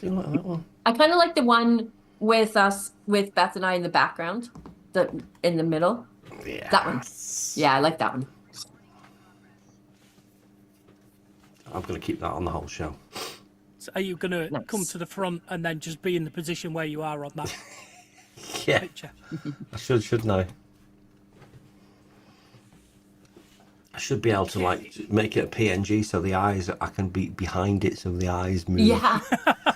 Do you like that one? I kind of like the one with Beth and I in the background, in the middle. Yeah. That one. Yeah, I like that one. I'm going to keep that on the whole show. So are you going to Nice. come to the front and then just be in the position where you are on that Yeah. picture? I shouldn't I? I should be able to like make it a PNG so the eyes, I can be behind it so the eyes move. Yeah.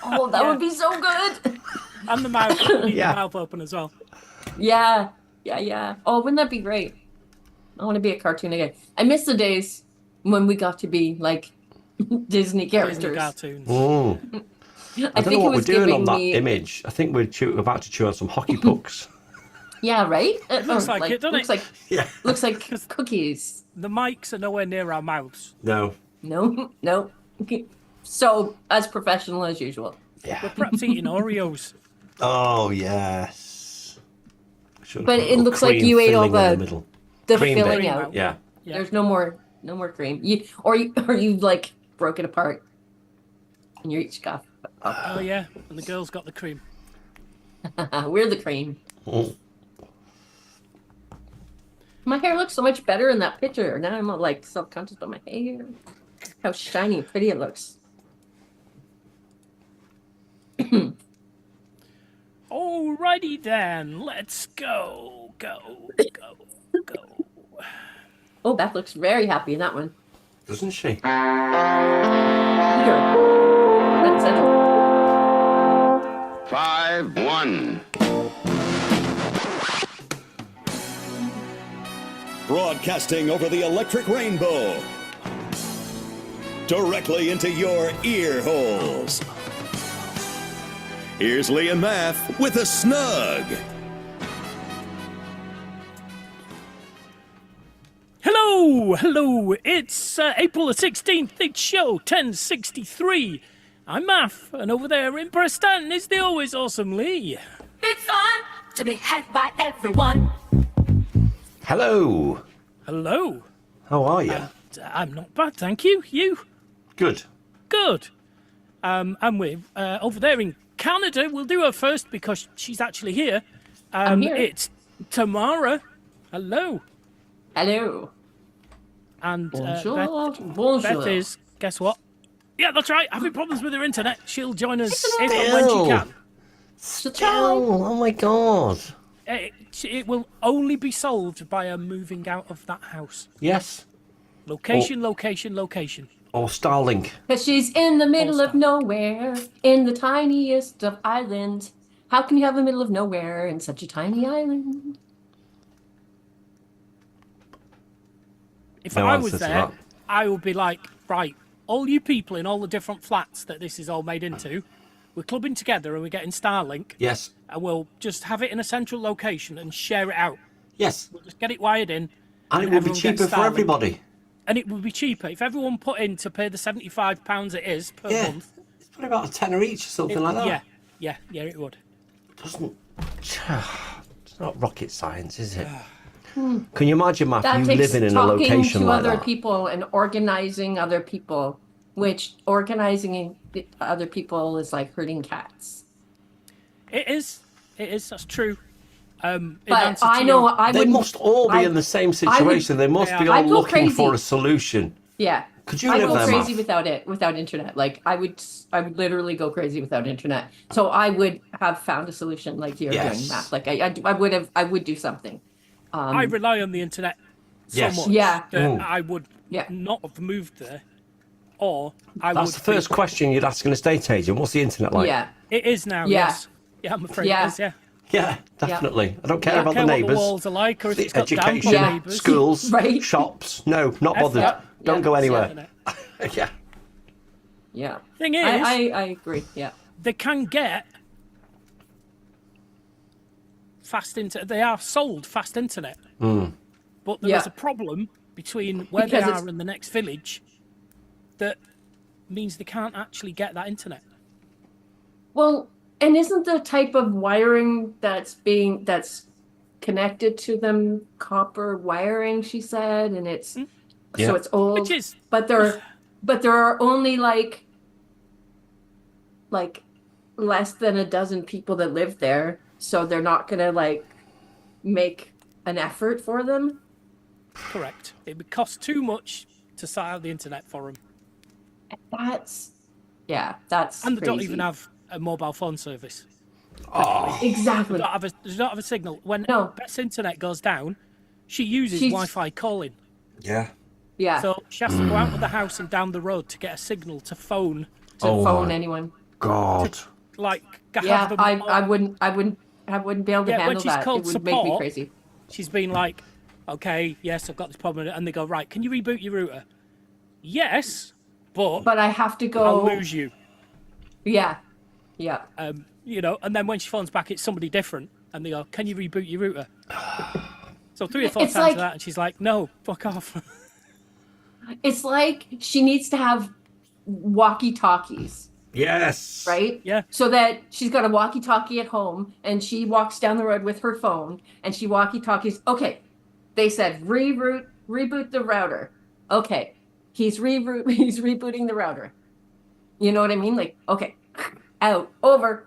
Oh, that would be so good. And the mouth, you need Yeah. the mouth open as well. Yeah. Yeah, yeah. Oh, wouldn't that be great? I want to be a cartoon again. I miss the days when we got to be like Disney characters. Disney cartoons. Mm. I don't think know what it was we're doing giving on that me. image. I think we're about to chew on some hockey pucks. Yeah, right? It looks like it, doesn't looks it? like Yeah. looks like cookies. The mics are nowhere near our mouths. No. No, no. So as professional as usual. We're Yeah. perhaps eating Oreos. Oh yes. Should've But put a it little looks like cream you ate all filling in the middle. the Cream filling bit. out. Yeah. Yeah. There's no more cream. Or you like broke it apart and you each got. Oh, yeah. And the girl's got the cream. We're the cream. Mm. My hair looks so much better in that picture. Now I'm like self-conscious about my hair. How shiny and pretty it looks. Alrighty then. Let's go. Go. Oh, Beth looks very happy in that one. Doesn't she? Here. That's it. 5-1. Broadcasting over the electric rainbow. Directly into your ear holes. Here's Lee and Math with a Snug. Hello. It's April the 16th. It's show 1063. I'm Math, and over there in Preston is the always awesome Lee. It's fun to be had by everyone. Hello. Hello. How are you? I'm not bad, thank you. You? Good. Good. And we're over there in Canada. We'll do her first because she's actually here. I'm here. It's Tamara. Hello. Hello. And Bonjour. Beth Bonjour. is, guess what? Yeah, that's right. Having problems with her internet. She'll join us It's an if and when she Still. can. Still. Oh my god. It will only be solved by her moving out of that house. Yes. Location. Or Starlink. Because she's in the middle of All-star. nowhere, in the tiniest of islands. How can you have the middle of nowhere in such a tiny island? If No I was answer to there, that. I would be like, right, all you people in all the different flats that this is all made into, we're clubbing together and we're getting Starlink, Yes. and we'll just have it in a central location and share it out. Yes. We'll just get it wired in. And it will be everyone gets cheaper for Starlink. everybody. And it would be cheaper. If everyone put in to pay the £75 it is per Yeah. month. It's probably about a tenner each or something like that. Yeah, it would. Doesn't. It's not rocket science, is it? Can you imagine, Matt, That you takes living in a talking location to like other that? people and organizing other people, which organizing other people is like herding cats. It is. That's true. In But answer I to know your- I They would. must all be I- in the same I would- situation. They must They be are. all I'd go looking for crazy. a solution. Yeah. Could you I'd live go there, crazy Matt? without internet. Like I would literally go crazy without internet. So I would have found a solution like you're Yes. doing, Matt. Like I would do something. I rely on the internet so Yes. much Yeah. that Mm. I would Yeah. not have moved there, or I That's would. the first question you'd ask an estate agent. What's the internet like? Yeah. It is now. Yeah. Yes. Yeah, I'm afraid Yeah. it is. Yeah. Yeah, definitely. I don't care Yeah. about I the don't care what the neighbours. walls are like, or if The it's got damp on education, Yeah. neighbours. schools, Right. shops. No, not bothered. Yep. Don't Yeah. go It's the anywhere. internet. Yeah. Yeah. Thing is, I agree. Yeah. they can get fast internet. They are sold fast internet, but there Yeah. is a problem between where Because they it's- are and the next village that means they can't actually get that internet. Well, and isn't the type of wiring that's connected to them copper wiring? She said, and it's Yeah. so it's old. Which is- but there are only like less than a dozen people that live there, so they're not gonna like make an effort for them. Correct. It would cost too much to set out the internet for them. That's And they don't crazy. even have a mobile phone service. Exactly. They don't have a signal. When No. Beth's internet goes down, she uses She's- Wi-Fi calling. Yeah. Yeah. So she has to go out of the house and down the road to get a signal to phone. To Oh phone my anyone. God. Like, Yeah, have them I wouldn't be able to Yeah, when handle she's that. It called would make me support, crazy. She's been like, okay, yes, I've got this problem. And they go, right, can you reboot your router? Yes, but But I have to go. I'll lose you. Yeah. Yeah. You know, and then when she phones back, it's somebody different. And they go, can you reboot your router? So 3 or 4 It's times like- of that, and she's like, no, fuck off. It's like she needs to have walkie-talkies, Yes. right? Yeah. So that she's got a walkie-talkie at home and she walks down the road with her phone and she walkie-talkies. Okay. They said reboot the router. Okay. He's rebooting the router. You know what I mean? Like, okay. Out. Over.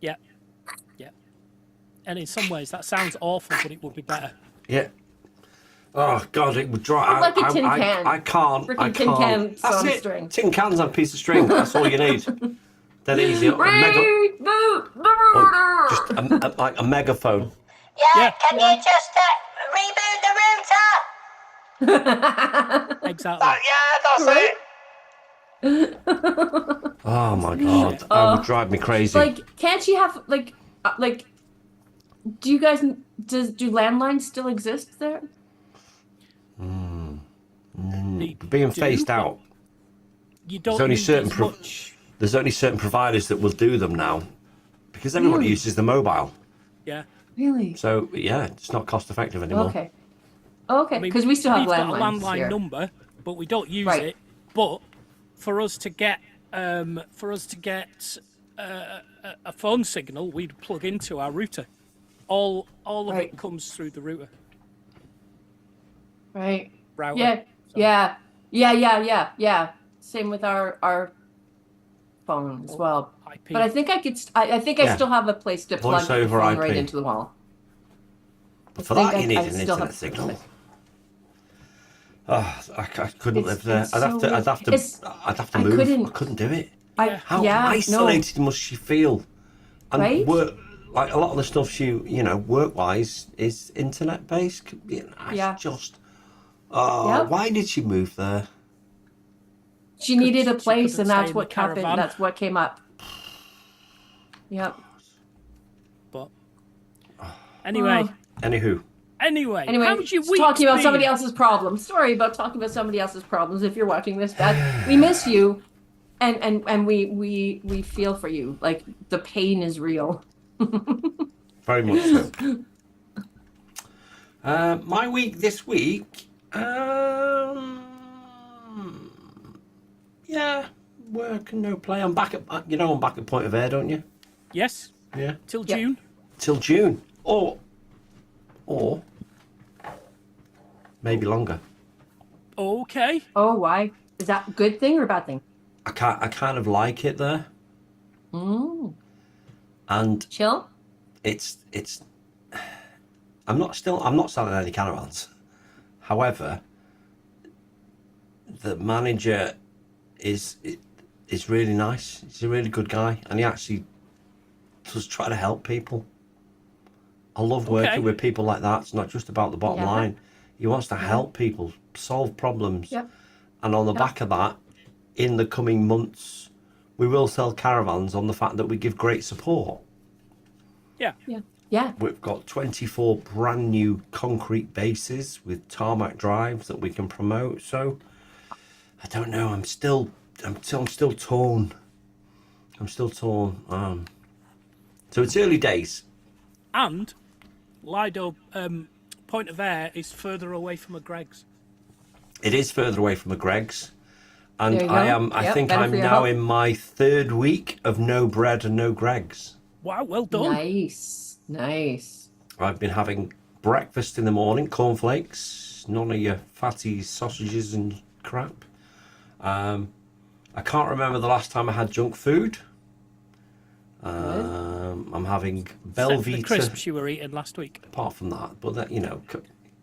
Yeah. Yeah. And in some ways, that sounds awful, but it would be better. Yeah. Oh God, it would dry. Like a tin can. I can't. Freaking I tin can't. can That's some it. string. Tin cans and a piece of string. That's all you need. Dead easy. A Reboot the router. just like a megaphone. Yeah. Can you just reboot the router? Exactly. Right? Oh my God, that would drive me crazy. Like, can't you have like, do you guys do landlines still exist there? Being phased but out. You don't There's only need certain as much. There's only certain providers that will do them now, because everybody Really? uses the mobile. Yeah. Really? So yeah, it's not cost effective anymore. Okay. Okay, I mean, because we still have we've got a landlines landline here. number, but we don't use Right. it. But for us to get a phone signal, we'd plug into our router. All of Right. it comes through the router. Right. Router. Yeah. Yeah. Same with our phone as well. IP. But I think I could. I think I Yeah. still have a place to plug Voice the over phone IP. right into the wall. But for think that, I- you need I an still internet have- signal. Oh, I couldn't It's- live there. it's I'd have so- to it's- I move. couldn't- I couldn't do it. How Yeah. isolated must she feel? And Right? work, like a lot of the stuff she, work wise is internet based. It's Yeah. just. Yep. Why did she move there? She needed a she place, couldn't and stay that's in what the happened. caravan. That's what came up. Yep. But anyway, Anywho, anyway, Anyway, how's your it's week talking about been? somebody else's problems. Sorry about talking about somebody else's problems. If you're watching this, Beth, we miss you, and we feel for you. Like the pain is real. very much so. My week this week. Yeah, work and no play. I'm back at I'm back at Point of Air, don't you? Yes, Yeah. till Yep. June. Till June, or maybe longer. Okay. Oh, why? Is that a good thing or a bad thing? I kind of like it there, Mm. and Chill. it's. I'm not selling any caravans. However, the manager is really nice. He's a really good guy, and he actually does try to help people. I love working Okay. with people like that. It's not just about the bottom Yeah. line. He wants to help people solve problems. Yep. And on the back of that, in the coming months, we will sell caravans on the fact that we give great support. Yeah. Yeah. Yeah. We've got 24 brand new concrete bases with tarmac drives that we can promote. So I don't know. I'm still torn. I'm still torn. So it's early days. And Lido Point of Air is further away from a Greg's. It is further away from a Greg's, and There you I go. am. I Yep, think better I'm for your now health. in my 3rd week of no bread and no Greg's. Wow, well done. Nice. Nice. I've been having breakfast in the morning, cornflakes, none of your fatty sausages and crap. I can't remember the last time I had junk food. I'm having Except the Belvita. crisps you were eating last week. Apart from that, but that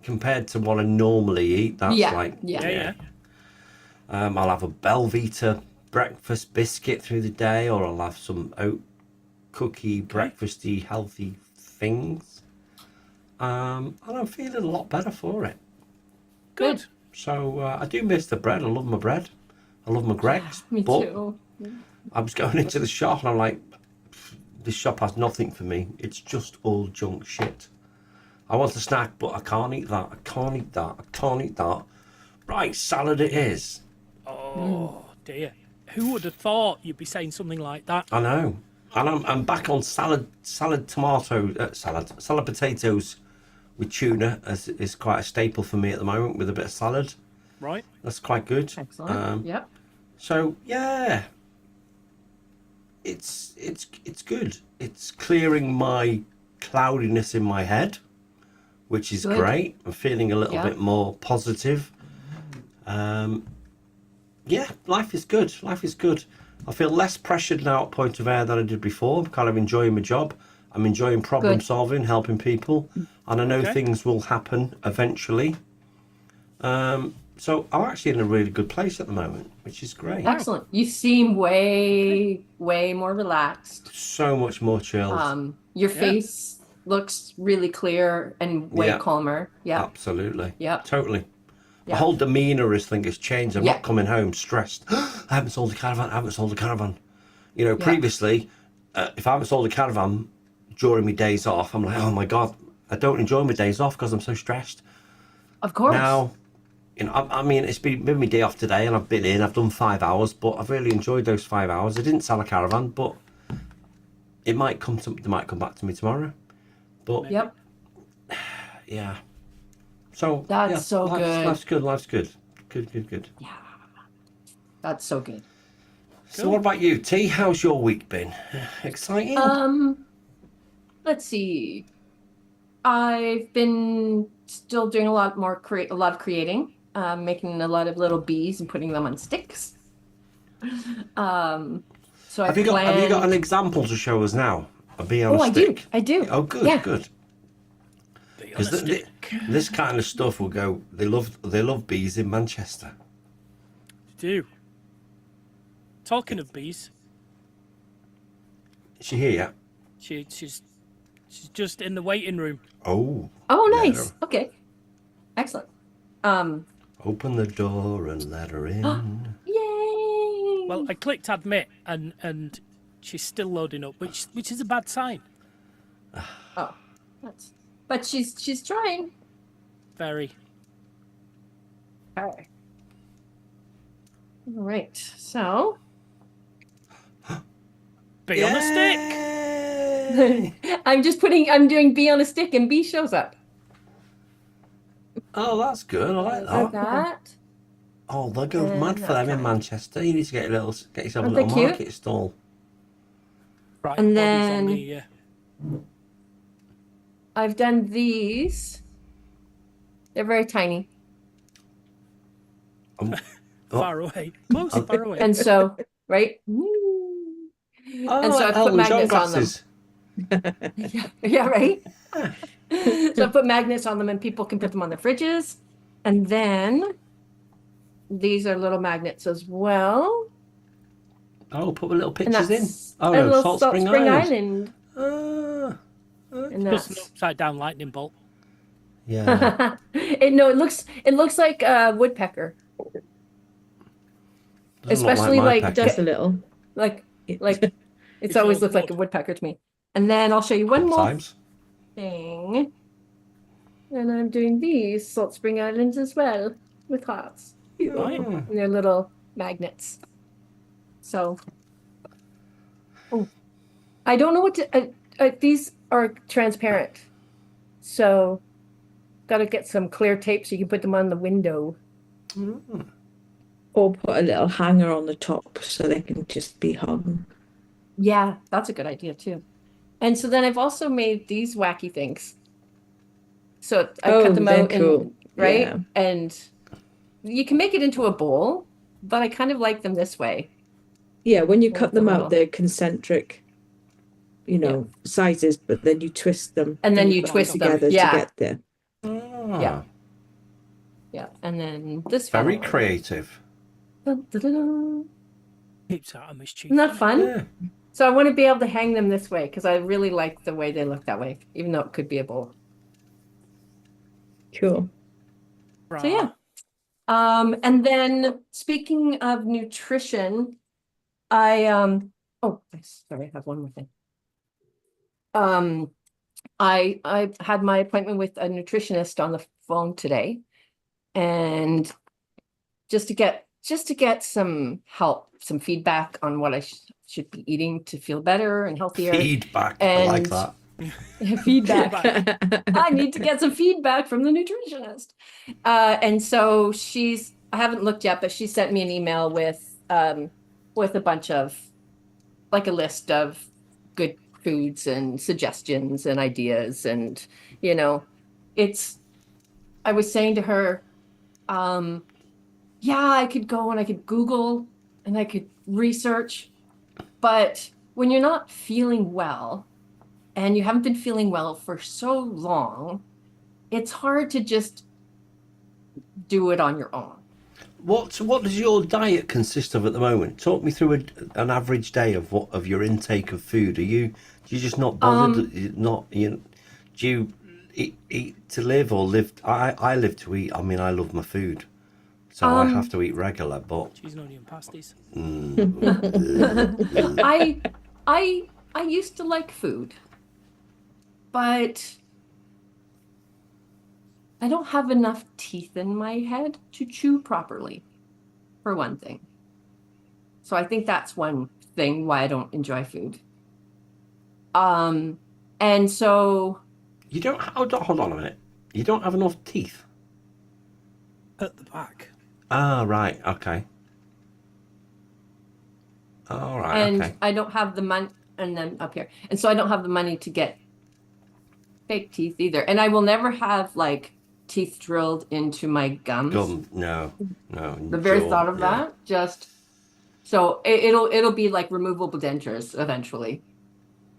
compared to what I normally eat, that's Yeah, yeah. Yeah. I'll have a Belvita breakfast biscuit through the day, or I'll have some oat cookie breakfasty healthy things. And I'm feeling a lot better for it. Good. So I do miss the bread. I love my bread. I love my Greggs. Me but too. I was going into the shop and I'm like, this shop has nothing for me. It's just all junk shit. I want a snack, but I can't eat that. I can't eat that. I can't eat that. Right, salad it is. Oh dear. Who would have thought you'd be saying something like that? I know. And I'm back on salad potatoes with tuna is quite a staple for me at the moment with a bit of salad. Right. That's quite good. Excellent. Yep. So yeah, it's good. It's clearing my cloudiness in my head, which is Good. great. I'm feeling a little Yeah. bit more positive. Yeah, life is good. Life is good. I feel less pressured now at Point of Air than I did before. I'm kind of enjoying my job. I'm enjoying problem Good. solving, helping people, and I know Okay. things will happen eventually. So I'm actually in a really good place at the moment, which is great. Excellent. You seem way more relaxed. So much more chilled. Your face looks really clear and way Yeah. calmer. Yeah. Absolutely. Yep. Totally. My Yeah. whole demeanour has changed. I'm Yeah. not coming home stressed. I haven't sold a caravan. I haven't sold a caravan. Yeah. Previously, if I haven't sold a caravan during my days off, I'm like, oh my God, I don't enjoy my days off because I'm so stressed. Of course. Now, I mean, it's been my day off today and I've done 5 hours, but I've really enjoyed those 5 hours. I didn't sell a caravan, but they might come back to me tomorrow. But Yep. yeah. So That's yeah, so good. Life's good. Life's good. Good. That's so good. So what about you, T? How's your week been? Exciting? Let's see. I've been still doing a lot of creating, making a lot of little bees and putting them on sticks. So have you got an example to show us now? A bee on a stick? I do. Oh, good, Yeah. good. Be on a Because stick. this kind of stuff will go. They love bees in Manchester. Do. Talking of bees, Is she here yet? she's just in the waiting room. Oh. Oh, let nice. her- Okay. Excellent. Open the door and let her in. Yay. Well, I clicked admit and she's still loading up, which is a bad sign. Oh, but she's trying. Very. Okay. All right. So Be on a stick. Yay! I'm doing bee on a stick and bee shows up. Oh, that's good. I like Like that. that. Oh, they'll go mad for them in Manchester. You need to get yourself a Aren't little they cute? market stall. Right. And bodies on then- the, I've done these. They're very tiny. far away. Close, far away. And so, right? Oh, And so I like put Elton John magnets on them. glasses. Yeah, right? So I put magnets on them and people can put them on their fridges. And then these are little magnets as well. Oh, put the little And pictures in. that's Oh a no, little Salt Spring Island. Ah, And Just an that's upside down lightning bolt. yeah. it looks like a woodpecker. Doesn't look Especially my like pecker. Just a little. Like it's It's always all looked like a wood. woodpecker to me. And then I'll show you one more Sometimes. thing. And I'm doing these Salt Spring Islands as well with hearts. Right. And they're little magnets. So, I don't know what to. These are transparent, so got to get some clear tape so you can put them on the window. Or put a little hanger on the top so they can just be hung. Yeah, that's a good idea too. And so then I've also made these wacky things. So I cut them they're out cool. right, Yeah. and you can make it into a bowl, but I kind of like them this way. Yeah, when you Or cut the them little- out, they're concentric sizes, but then you twist them And then you put twist them. together Yeah. to get there. Yeah. Yeah. And then this Very one. creative. Dun, dun, dun, dun. Keeps out of mischief. Isn't that fun? Yeah. So I want to be able to hang them this way because I really like the way they look that way, even though it could be a bowl. Cool. So yeah. And then speaking of nutrition, I have one more thing. I had my appointment with a nutritionist on the phone today, and just to get some help, some feedback on what I should be eating to feel better and healthier. Feedback. I like And- that. Feedback. I need to get some feedback from the nutritionist. And so I haven't looked yet, but she sent me an email with a bunch of, like, a list of good foods and suggestions and ideas. And, I was saying to her, yeah, I could go and I could Google and I could research, but when you're not feeling well, and you haven't been feeling well for so long, it's hard to just do it on your own. What does your diet consist of at the moment? Talk me through an average day of your intake of food. Do you just not bothered? Do you eat to live or live? I live to eat. I mean, I love my food, so I have to eat regular. But Cheese and onion pasties. I used to like food, but I don't have enough teeth in my head to chew properly, for one thing. So I think that's one thing why I don't enjoy food. And so you don't. Hold on a minute. You don't have enough teeth. At the back. Ah, right. Okay. All right. and Okay. I don't have the money, and then up here, and so I don't have the money to get fake teeth either, and I will never have like teeth drilled into my gums. No. The very thought of that, just so it'll be like removable dentures eventually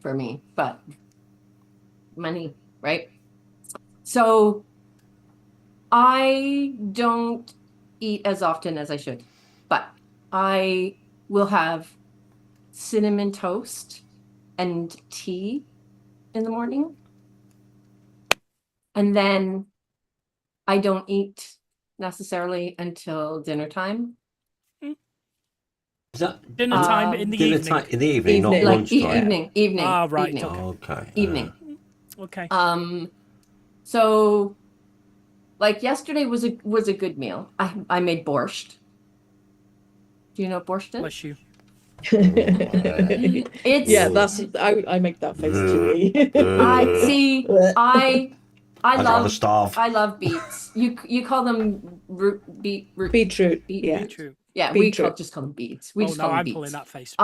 for me, but money, right? So I don't eat as often as I should, but I will have cinnamon toast and tea in the morning, and then I don't eat necessarily until dinner time. Is that Dinner time in the dinner evening. time in the evening, not Evening. Like lunchtime? evening. Ah, right, evening. Okay. Evening. Okay. So like yesterday was a good meal. I made borscht. Do you know what borscht is? Bless you. It's Yeah, that's I make that face too. I I'd rather starve. I love beets. You call them root. Beetroot. Yeah. True. Yeah, Beetroot. just call them beets. Oh, Just no, call them I'm beets. pulling that face.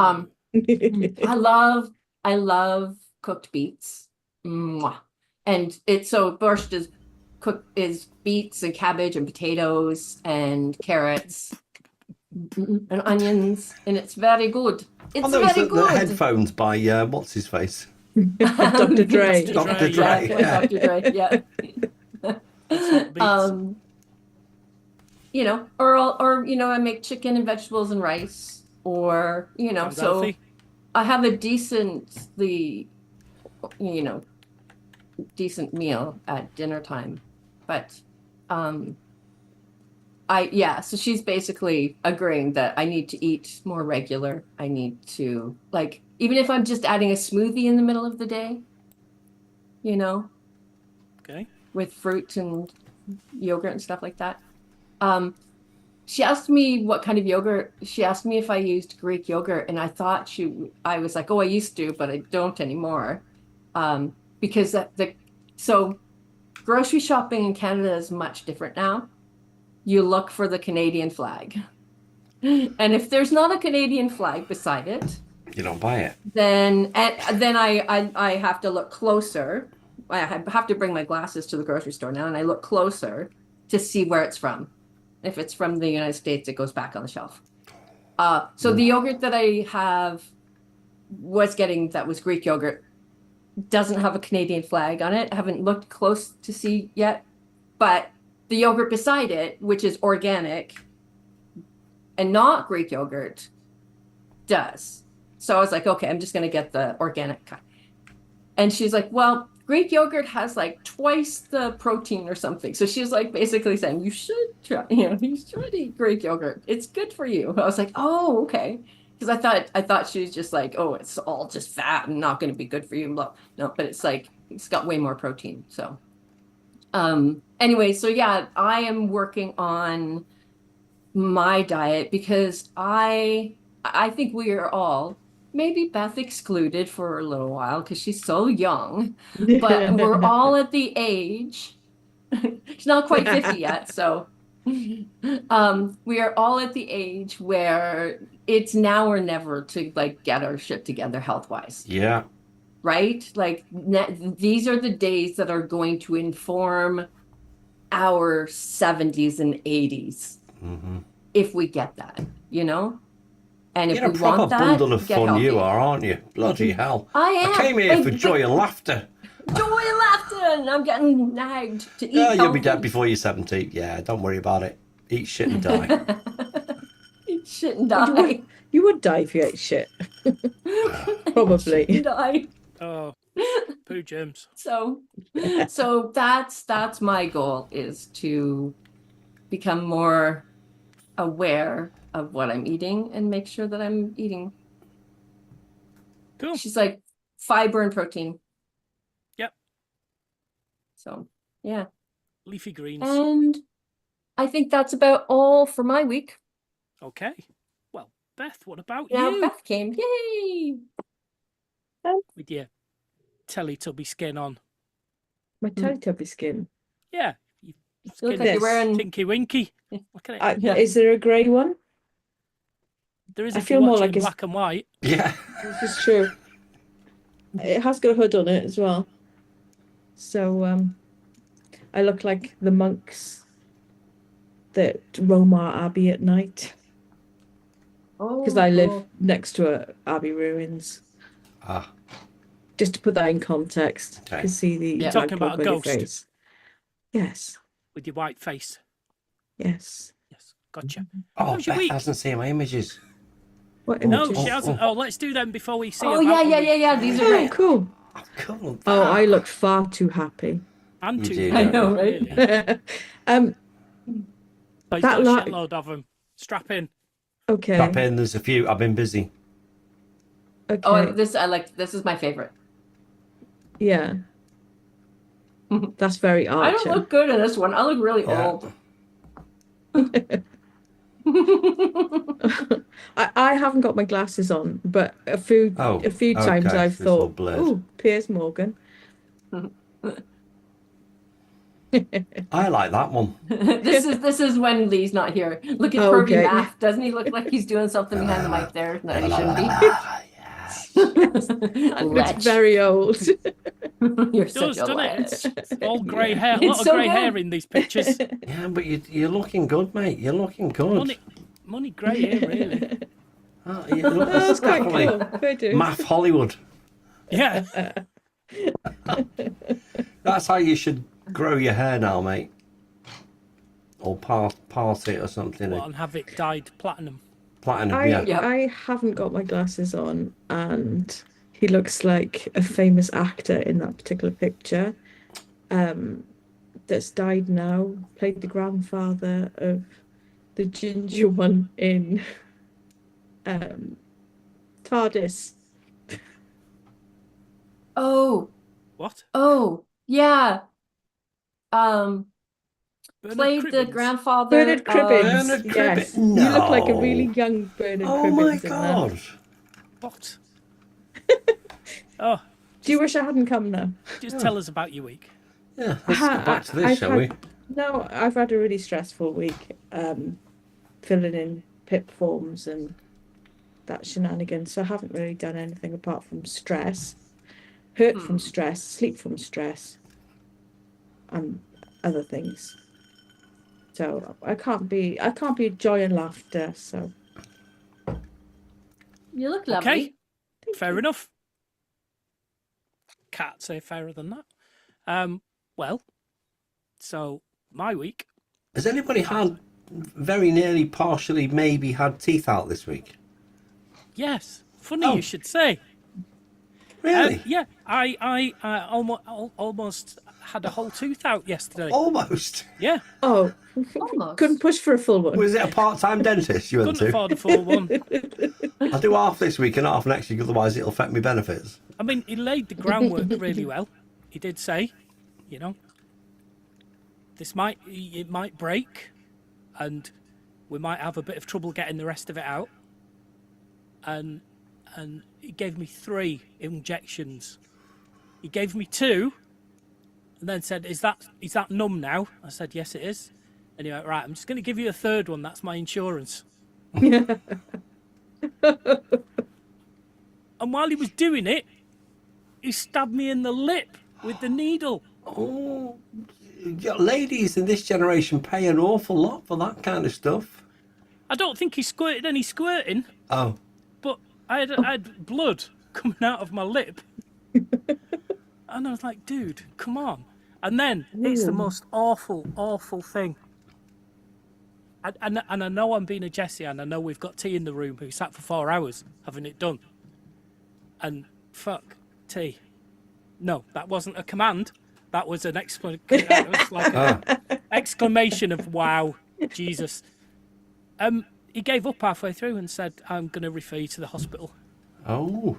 I love cooked beets. Mwah. And borscht is beets and cabbage and potatoes and carrots and onions, and it's very good. It's those very the good. headphones by what's his face? Dr. Dre. Dr. Dre. Yeah, Dr. Dre. Yeah. It's not beets. Or I make chicken and vegetables and rice, or Sounds so healthy. I have a decent meal at dinner time, but so she's basically agreeing that I need to eat more regular. I need to, like, even if I'm just adding a smoothie in the middle of the day, Okay. with fruit and yogurt and stuff like that. She asked me what kind of yogurt. She asked me if I used Greek yogurt, and I was like, oh, I used to, but I don't anymore. Because so grocery shopping in Canada is much different now. You look for the Canadian flag. And if there's not a Canadian flag beside it, You don't buy it. then I have to look closer. I have to bring my glasses to the grocery store now, and I look closer to see where it's from. If it's from the United States, it goes back on the shelf. So the yogurt that I was getting that was Greek yogurt doesn't have a Canadian flag on it. I haven't looked close to see yet, but the yogurt beside it, which is organic and not Greek yogurt, does. So I was like, okay, I'm just going to get the organic kind. And she's like, well, Greek yogurt has like twice the protein or something. So she's like basically saying, you should try, you should eat Greek yogurt. It's good for you. I was like, oh, okay. Because I thought she was just like, oh, it's all just fat and not going to be good for you. No, but it's like, it's got way more protein. So, anyway, so yeah, I am working on my diet because I think we are all, maybe Beth excluded for a little while because she's so young, but we're all at the age, she's not quite 50 yet, so we are all at the age where it's now or never to like get our shit together health-wise. Yeah. Right? Like these are the days that are going to inform our 70s and 80s. Mm-hmm. If we get that, and if You're a we proper want that, bundle of get fun, healthy. you are, aren't you? Bloody hell. I am. I came here for joy and laughter. Joy and laughter, and I'm getting nagged to eat Oh, you'll be healthy. dead before you're 70. Yeah, don't worry about it. Eat shit and die. Eat shit and You die. would, you would die if you ate shit. Probably. Shit and die. Oh, poo germs. So that's my goal, is to become more aware of what I'm eating and make sure that I'm eating. Cool. She's like fiber and protein. Yep. So yeah. Leafy greens. And I think that's about all for my week. Okay. Well, Beth, what about Now you? Beth came. Yay! With your Teletubby skin on. My Teletubby skin. Yeah. You Skin look like you're wearing. Tinky Winky. Look at it. Yeah. Is there a grey one? There is I if feel you more watch like it in it's- black and white. Yeah. This is true. It has got a hood on it as well. So I look like the monks that roam our abbey at night. Because I live cool. next to Abbey ruins. Ah, Just to put that in context. Okay. You can see the Yeah. Talking about a flagpole ghost. face. Yes. With your white face. Yes. Yes. Gotcha. oh, How's your Beth week? hasn't seen my images. What No, images? she hasn't. Oh, let's do them before we see Oh them. yeah. These are Oh, great. cool. Oh, cool. Oh, I look far too happy. And You two. do, I don't know, you? right? But he's That got a lot- shitload of them. Strap in. Okay. Strap in, there's a few. I've been busy. Okay. Oh, this is my favorite. Yeah. That's very I Archer. don't look good in this one. I look really Yeah. old. I haven't got my glasses on, but a few times okay, I've so it's all thought, blurred. oh, Piers Morgan. I like that one. This is when Lee's not here. Look at Oh, Pervy okay. Math. Doesn't he look like he's doing something behind the mic there that he shouldn't Ah, yes. be? It's Lech. very old. You're It such does, a doesn't lech. it? It's all grey hair. A It's lot of so grey hair good. in these pictures. Yeah, but you're looking good, mate. You're looking good. Money grey hair, really. Oh, you look That's quite definitely cool. Fair dues. Math Hollywood. Yeah. That's how you should grow your hair now, mate. Or part it or something. Well, and have it dyed platinum. Platinum, yeah. Yeah. I haven't got my glasses on, and he looks like a famous actor in that particular picture. That's died now. Played the grandfather of the ginger one in TARDIS. Oh, What? yeah. Bernard Played the Cribbins? grandfather Bernard of- Cribbins. Bernard Yes. Cribbins. You look like a No. really young Bernard Oh Cribbins my in that. god. What? Oh, Do you wish I hadn't come now? just tell us about your week. Yeah, let's go back to this, I've shall had- we? No, I've had a really stressful week, filling in PIP forms and that shenanigans. So I haven't really done anything apart from stress, hurt from stress, sleep from stress, and other things. So I can't be joy and laughter. So You look lovely. Okay. Fair enough. can't say fairer than that. Well, so my week. Has anybody had very nearly, partially, maybe had teeth out this week? Yes, funny Oh. you should say. Really? Yeah, I almost had a whole tooth out yesterday. Almost. Yeah, Oh, Almost. couldn't push for a full one. Was it a part-time dentist you went couldn't to? afford a full one. I'll do half this week and half next week, otherwise it'll affect my benefits. I mean, he laid the groundwork really well. He did say, you know, it might break, and we might have a bit of trouble getting the rest of it out. And he gave me 3 injections. He gave me 2, and then said, "Is that numb now?" I said, "Yes, it is." And he went, "Right, I'm just going to give you a 3rd one. That's my insurance." And while he was doing it, he stabbed me in the lip with the needle. Oh, ladies in this generation pay an awful lot for that kind of stuff. I don't think he squirted any squirting, Oh, but I had blood coming out of my lip. And I was like, dude, come on. And then it's the most awful, awful thing. And I know I'm being a Jessie, and I know we've got T in the room who sat for 4 hours having it done. And fuck, T. No, that wasn't a command. That was an exclamation. That was like an exclamation of wow, Jesus. He gave up halfway through and said, "I'm going to refer you to the hospital." oh.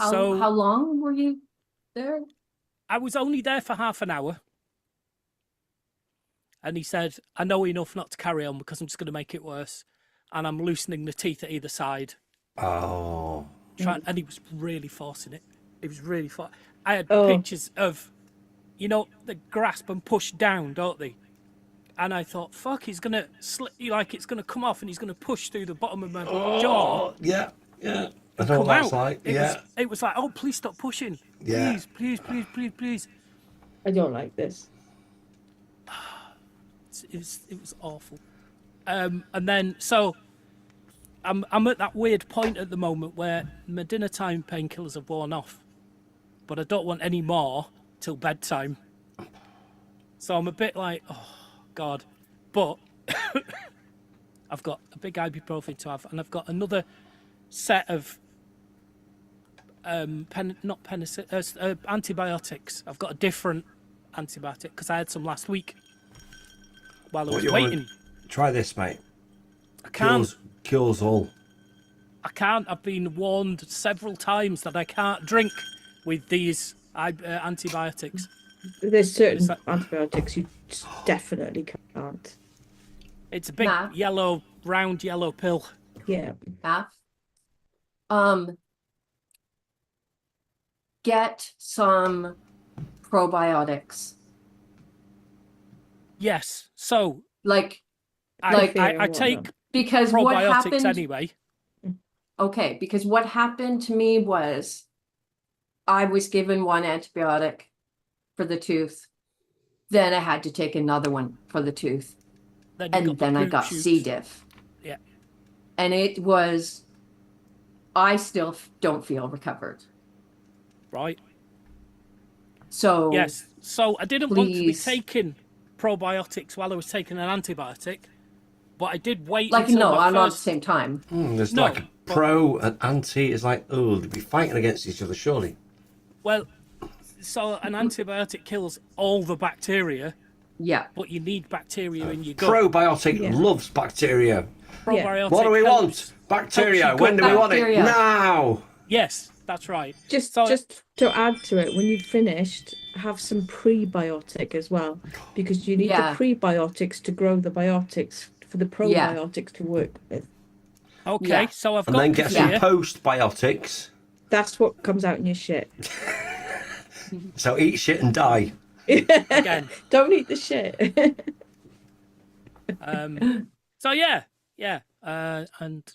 Oh, How long were you there? I was only there for half an hour. And he said, "I know enough not to carry on because I'm just going to make it worse. And I'm loosening the teeth at either side." Oh. And he was really forcing it. He was really forcing. I had Oh. pictures of, you know, the grasp and push down, don't they? And I thought, fuck, he's going to like it's going to come off and he's going to push through the bottom of my jaw. Oh, yeah, yeah. I know Come what that's out. like. Yeah. It was like, oh, please stop pushing. Yeah. Please, please, please, please, please. I don't like this. It was awful. And then, so I'm at that weird point at the moment where my dinner time painkillers have worn off, but I don't want any more till bedtime. So I'm a bit like, oh God. But I've got a big ibuprofen to have, and I've got another set of antibiotics. I've got a different antibiotic because I had some last week while I was you wanna- waiting. Try this, mate. I can't. Cures all. I can't. I've been warned several times that I can't drink with these antibiotics. There's certain Is that- antibiotics you just definitely can't. It's a big Nah. round yellow pill. Yeah. Half. Get some probiotics. Yes. So Like, I, Like- I take because what probiotics happened, anyway. okay, because what happened to me was I was given one antibiotic for the tooth. Then I had to take another one for the tooth. Then you And got the then I poop got shoots. C. diff. Yeah. And it was, I still don't feel recovered. Right. So Yes. So I didn't want to be Please. taking probiotics while I was taking an antibiotic, but I did wait like, until no, my I'm not at the first... same time. There's No, like a but- pro and anti. It's like, oh, they'd be fighting against each other, surely. Well, so an antibiotic kills all the bacteria, Yeah. but you need bacteria in your gut. Probiotic Yeah. loves bacteria. Probiotic What do we helps- want? Bacteria. helps your When do gut we want it? Bacteria. Now. Yes, that's right. Just So- to add to it, when you've finished, have some prebiotic as well, because you need Yeah. the prebiotics to grow the biotics for the probiotics to work with. Okay, Yeah. so I've And got then get some here. postbiotics. That's what comes out in your shit. So eat shit and die. Again. Don't eat the shit. So yeah, and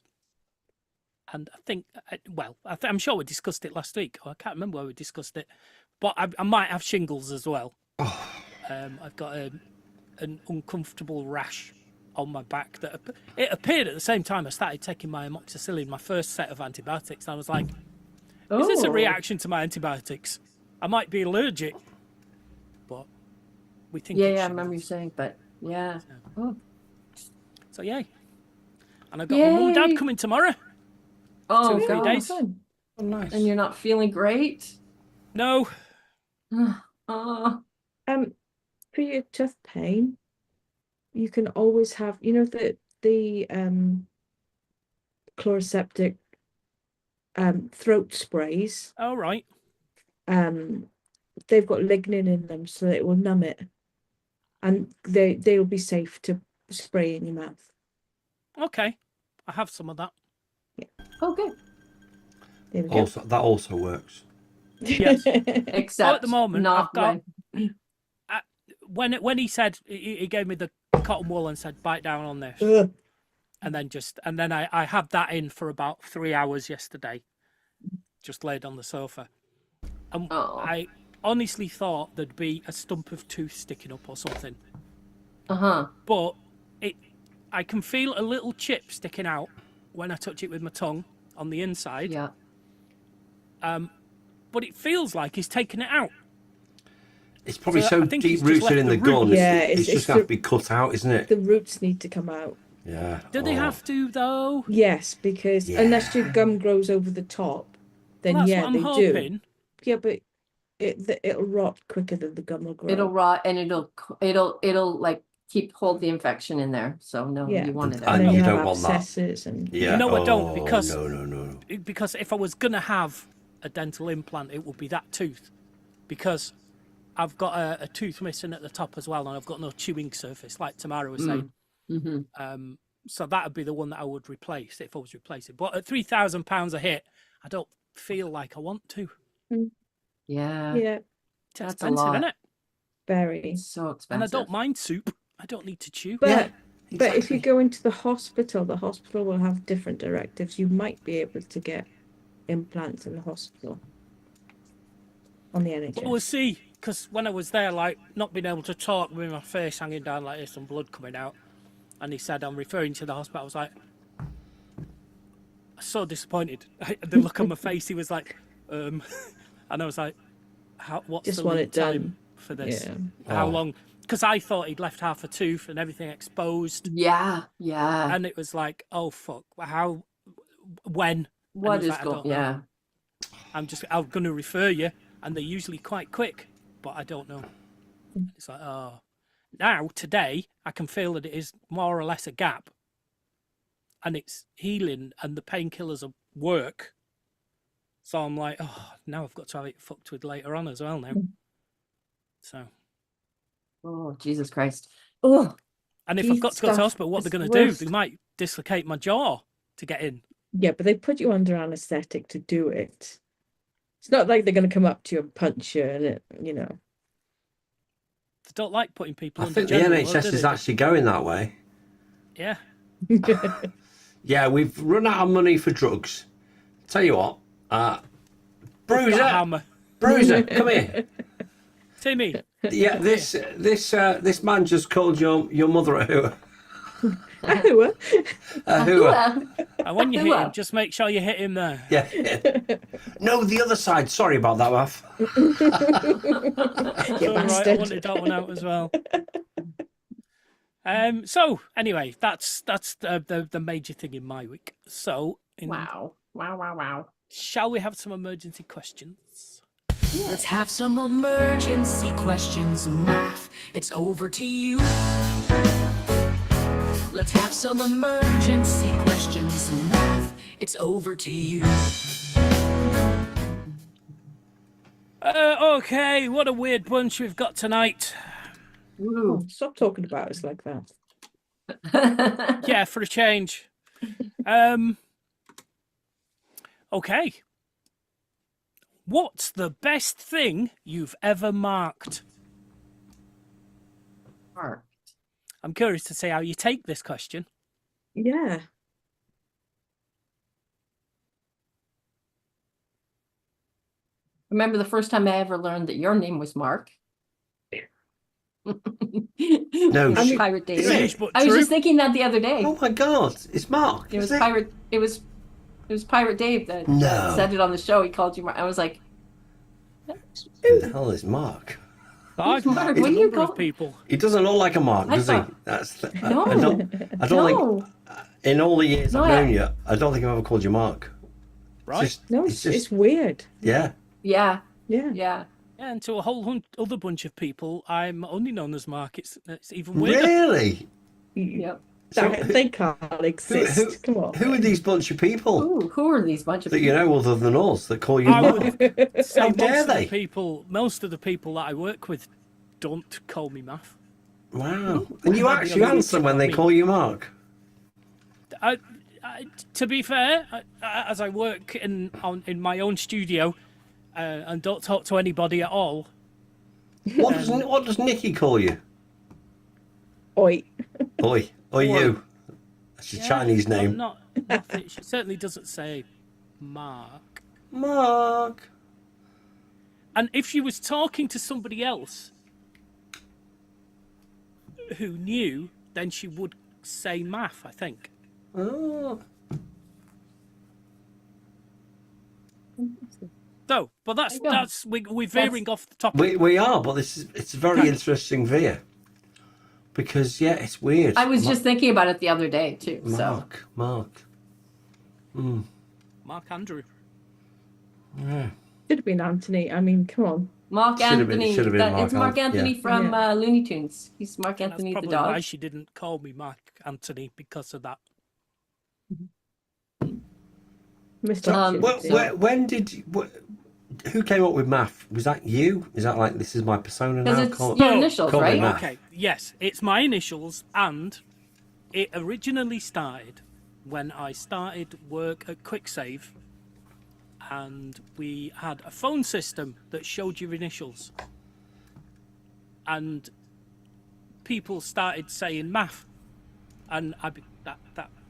I think, I'm sure we discussed it last week. Oh, I can't remember where we discussed it, but I might have shingles as well. I've got an uncomfortable rash on my back that it appeared at the same time I started taking my amoxicillin, my first set of antibiotics. And I was like, Is this a Oh. reaction to my antibiotics? I might be allergic, but we think Yeah, it yeah, I should remember be. you saying, but yeah. Oh, So yay. And I've got my mum and dad Yay. coming tomorrow. oh 2 or 3 God. days. Fun. Oh, nice. And you're not feeling great? No. Oh, For your chest pain, you can always have, you know, the chloroseptic throat sprays. All right. They've got lignin in them, so it will numb it, and they'll be safe to spray in your mouth. Okay. I have some of that. oh, good. There we go. Also, that also works. Yes. Except at the moment, not I've got- when. When he said, he gave me the cotton wool and said, bite down on this. Ugh. And then I had that in for about 3 hours yesterday, just laid on the sofa. And Oh. I honestly thought there'd be a stump of tooth sticking up or something. Uh-huh. But I can feel a little chip sticking out when I touch it with my tongue on the inside. Yeah. But it feels like he's taking it out. It's probably So so I think he's deep just rooted in left the the gun. roots. Yeah, it's it's just going to the- be cut out, isn't it? The roots need to come out. Yeah. Do they Oh. have to, though? Yes, because unless your Yeah. gum grows over the top, then Well, that's yeah, what I'm they hoping. do. Yeah, but it'll rot quicker than the gum will grow. It'll rot and it'll like hold the infection in there. So no, Yeah. you wanted And that. And then you you don't have want that. abscesses and Yeah. No, I don't, Oh, because- no. Because if I was going to have a dental implant, it would be that tooth. Because I've got a tooth missing at the top as well, and I've got no chewing surface, like Tamara was saying. Mm-hmm. So that would be the one that I would replace if I was replacing. But at £3,000 a hit, I don't feel like I want to. Yeah. yeah, It's That's a expensive, lot. isn't it? very. It's so And expensive. I don't mind soup. I don't need to chew. But Yeah, but if you exactly. go into the hospital will have different directives. You might be able to get implants in the hospital on the NHS. But we'll see. Because when I was there, like, not being able to talk with my face hanging down like this and blood coming out, and he said, I'm referring to the hospital, I was like, so disappointed. The look on my face, he was like, and I was like, what's Just the want lead it done. time for this? Yeah. How Oh. long? Because I thought he'd left half a tooth and everything exposed. Yeah. Yeah. And it was like, oh, fuck, how, when? What he's is like, I going? don't know. Yeah. I'm going to refer you. And they're usually quite quick, but I don't know. It's like, oh. Now, today, I can feel that it is more or less a gap. And it's healing and the painkillers work. So I'm like, oh, now I've got to have it fucked with later on as well now. So, Oh, Jesus Christ. Oh, and if Teeth I've got to go to stuff hospital, what is they're going to do? worst. They might dislocate my jaw to get in. Yeah, but they put you under anesthetic to do it. It's not like they're going to come up to you and punch you and They don't like putting people I under think the general, NHS do is they? actually going that way. Yeah. Yeah, we've run out of money for drugs. Tell you what, Got a Bruiser, hammer. Bruiser, come here. Timmy, Yeah, this man just called your mother a hooer. Oh, A hooer. and when you hit him, Well. just make sure you hit him there. Yeah. No, the other side. Sorry about that, Math. you All right, I bastard. wanted that one out as well. So anyway, that's the major thing in my week. So, wow. Wow. shall we have some emergency questions? Let's have some emergency questions, Math. It's over to you. Let's have some emergency questions, Math. It's over to you. Okay, what a weird bunch we've got tonight. Ooh. Oh, stop talking about us like that. Yeah, for a change. Okay. What's the best thing you've ever marked? Mark. I'm curious to see how you take this question. Yeah. Remember the first time I ever learned that your name was Mark? No, On shit. Pirate Days. Is it? Strange but I was true. just thinking that the other day. Oh my God, it's Mark. It was is pirate. It was It was Pirate Dave that No. said it on the show. He called you Mark. I was like, Who the hell is Mark? I've Mark? marked What a do you number of call- people. He doesn't look like a Mark, I does he? thought- That's No. I don't no, think in all the years No, I've known I- you, I don't think I've ever called you Mark. Right? It's just, No, it's weird. yeah. yeah, Yeah. yeah. Yeah, and to a whole other bunch of people, I'm only known as Mark. It's even weirder. Really? Yep. So They can't exist. Come on. who are these bunch of people Who are these bunch of that you people? know other than us that call you I Mark? would say How dare they? most of the people that I work with don't call me Math. Wow. And you Maybe actually I'm answer when they me. call you Mark. To be fair, as I work in my own studio and don't talk to anybody at all, What does Nikki call you? Oi. Oi. Oi you. That's your yeah, Chinese no, name. nothing. She certainly doesn't say Mark. Mark. And if she was talking to somebody else who knew, then she would say Math, I think. Oh. So, but that's There you go. we're veering off the topic. We are, but it's a very interesting veer. Because it's weird. I was just thinking about it the other day too. So Mark. Mark Andrew. Yeah. Should have been Anthony. I mean, come on. Mark Should have been- Anthony. should have been It's Mark Mark Anthony yeah. from Looney Tunes. He's Mark That's Anthony the probably dog. why she didn't call me Mark Anthony, because of that. Mr. When did you, who came up with Math? Was that you? Is that like, this is my persona Because now? it's Call- your initials, call me right? Matt. Okay, yes, it's my initials, and it originally started when I started work at QuickSave, and we had a phone system that showed your initials, and people started saying Math, and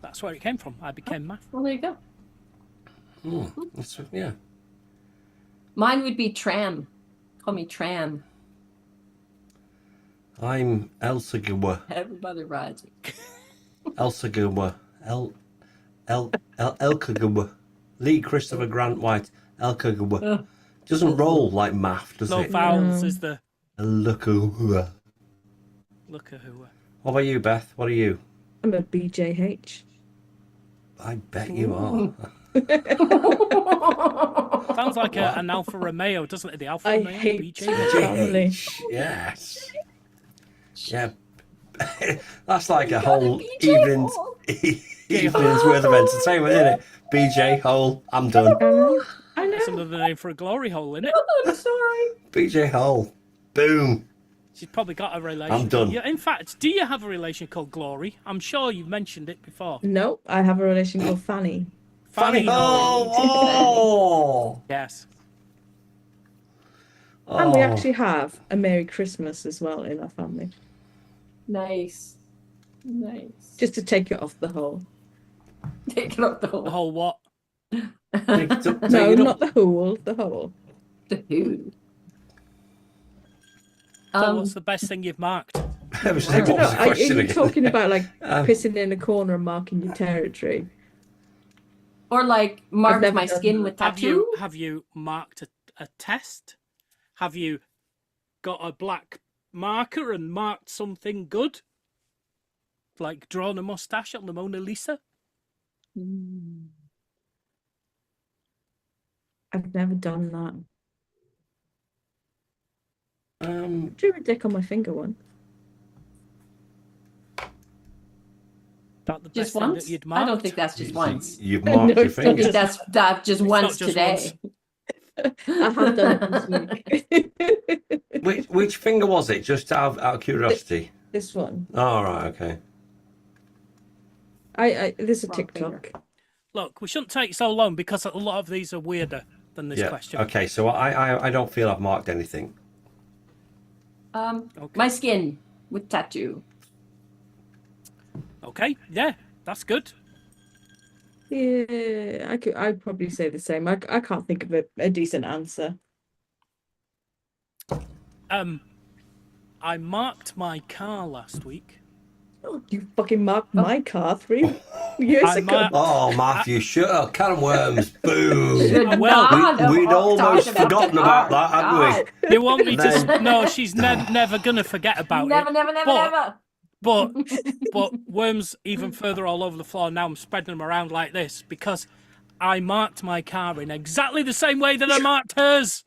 that's where it came from. I became Math. Well, there you go. Yeah. Mine would be Tram. Call me Tram. I'm Elsagawa. Everybody rides. Elsagawa. Elkagawa. Lee Christopher Grant White. Elkagawa. Doesn't roll like Math, does No it? vowels is the Elkagawa. look at who. What about you, Beth? What are you? I'm a BJH. I bet you are. Sounds like an Alfa Romeo, doesn't it? The Alfa I Romeo hate BJ. family. Yes. Yeah. That's like a whole BJ evening's, hole. evening's worth of entertainment, isn't it? BJ Hole, I'm done. I know. That's another name for a glory hole, isn't it? I'm sorry. BJ Hole. Boom. She's probably got a relation. I'm done. Yeah, in fact, do you have a relation called Glory? I'm sure you've mentioned it before. No, I have a relation called Fanny. Fanny Hole. Oh. Yes. And we actually have a Merry Christmas as well in our family. Nice. Nice. Just to take it off the whole. Take it up the The whole. whole what? No, not the whole, the whole. The who. So what's the best thing you've marked? I was I like, don't what was know. the Are question you again? talking about like pissing in a corner and marking your territory? Or like marked never my done skin that. with Have tattoo. you marked a test? Have you got a black marker and marked something good? Like drawn a mustache on the Mona Lisa? I've never done that. Drew a dick on my finger once. That the Just best thing once? that you'd I marked? don't think that's just once. You've marked No, your it's not I think fingers. that's just once not just today. I have done it this week. Which finger was it? Just out of curiosity. This one. Oh, right, okay. There's a Wrong TikTok. finger. Look, we shouldn't take so long because a lot of these are weirder than this question. Okay, so I don't feel I've marked anything. My skin with tattoo. Okay, yeah, that's good. Yeah, I'd probably say the same. I can't think of a decent answer. I marked my car last week. You fucking marked my car 3 years I ago. marked- Oh, Matthew, shut up. Can of worms. Boom. Should Well, not have We'd talked almost about forgotten the about car. that, hadn't we? You want me Then- to? No, she's never gonna forget about Never, it. never, never, but, never. But worms even further all over the floor. Now I'm spreading them around like this because I marked my car in exactly the same way that I marked hers.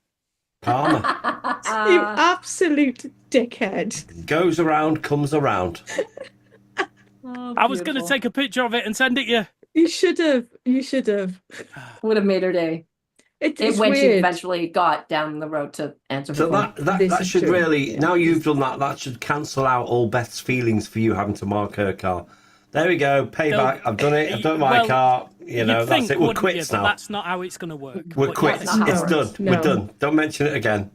Karma. You absolute dickhead. Goes around, comes around. Oh, I was gonna beautiful. take a picture of it and send it you. You should have. You should have. Would have made her day. It's When she weird. eventually got down the road to answer her So phone. that This is should true. really, Yeah. now you've done that, that should cancel out all Beth's feelings for you having to mark her car. There we go, payback. I've done it. I've done my Well, car. You know, You'd that's think, it. We're wouldn't you? quits But now. that's not how it's gonna work. We're But quits. yes. not It's how it done. works. We're No. done. Don't mention it again.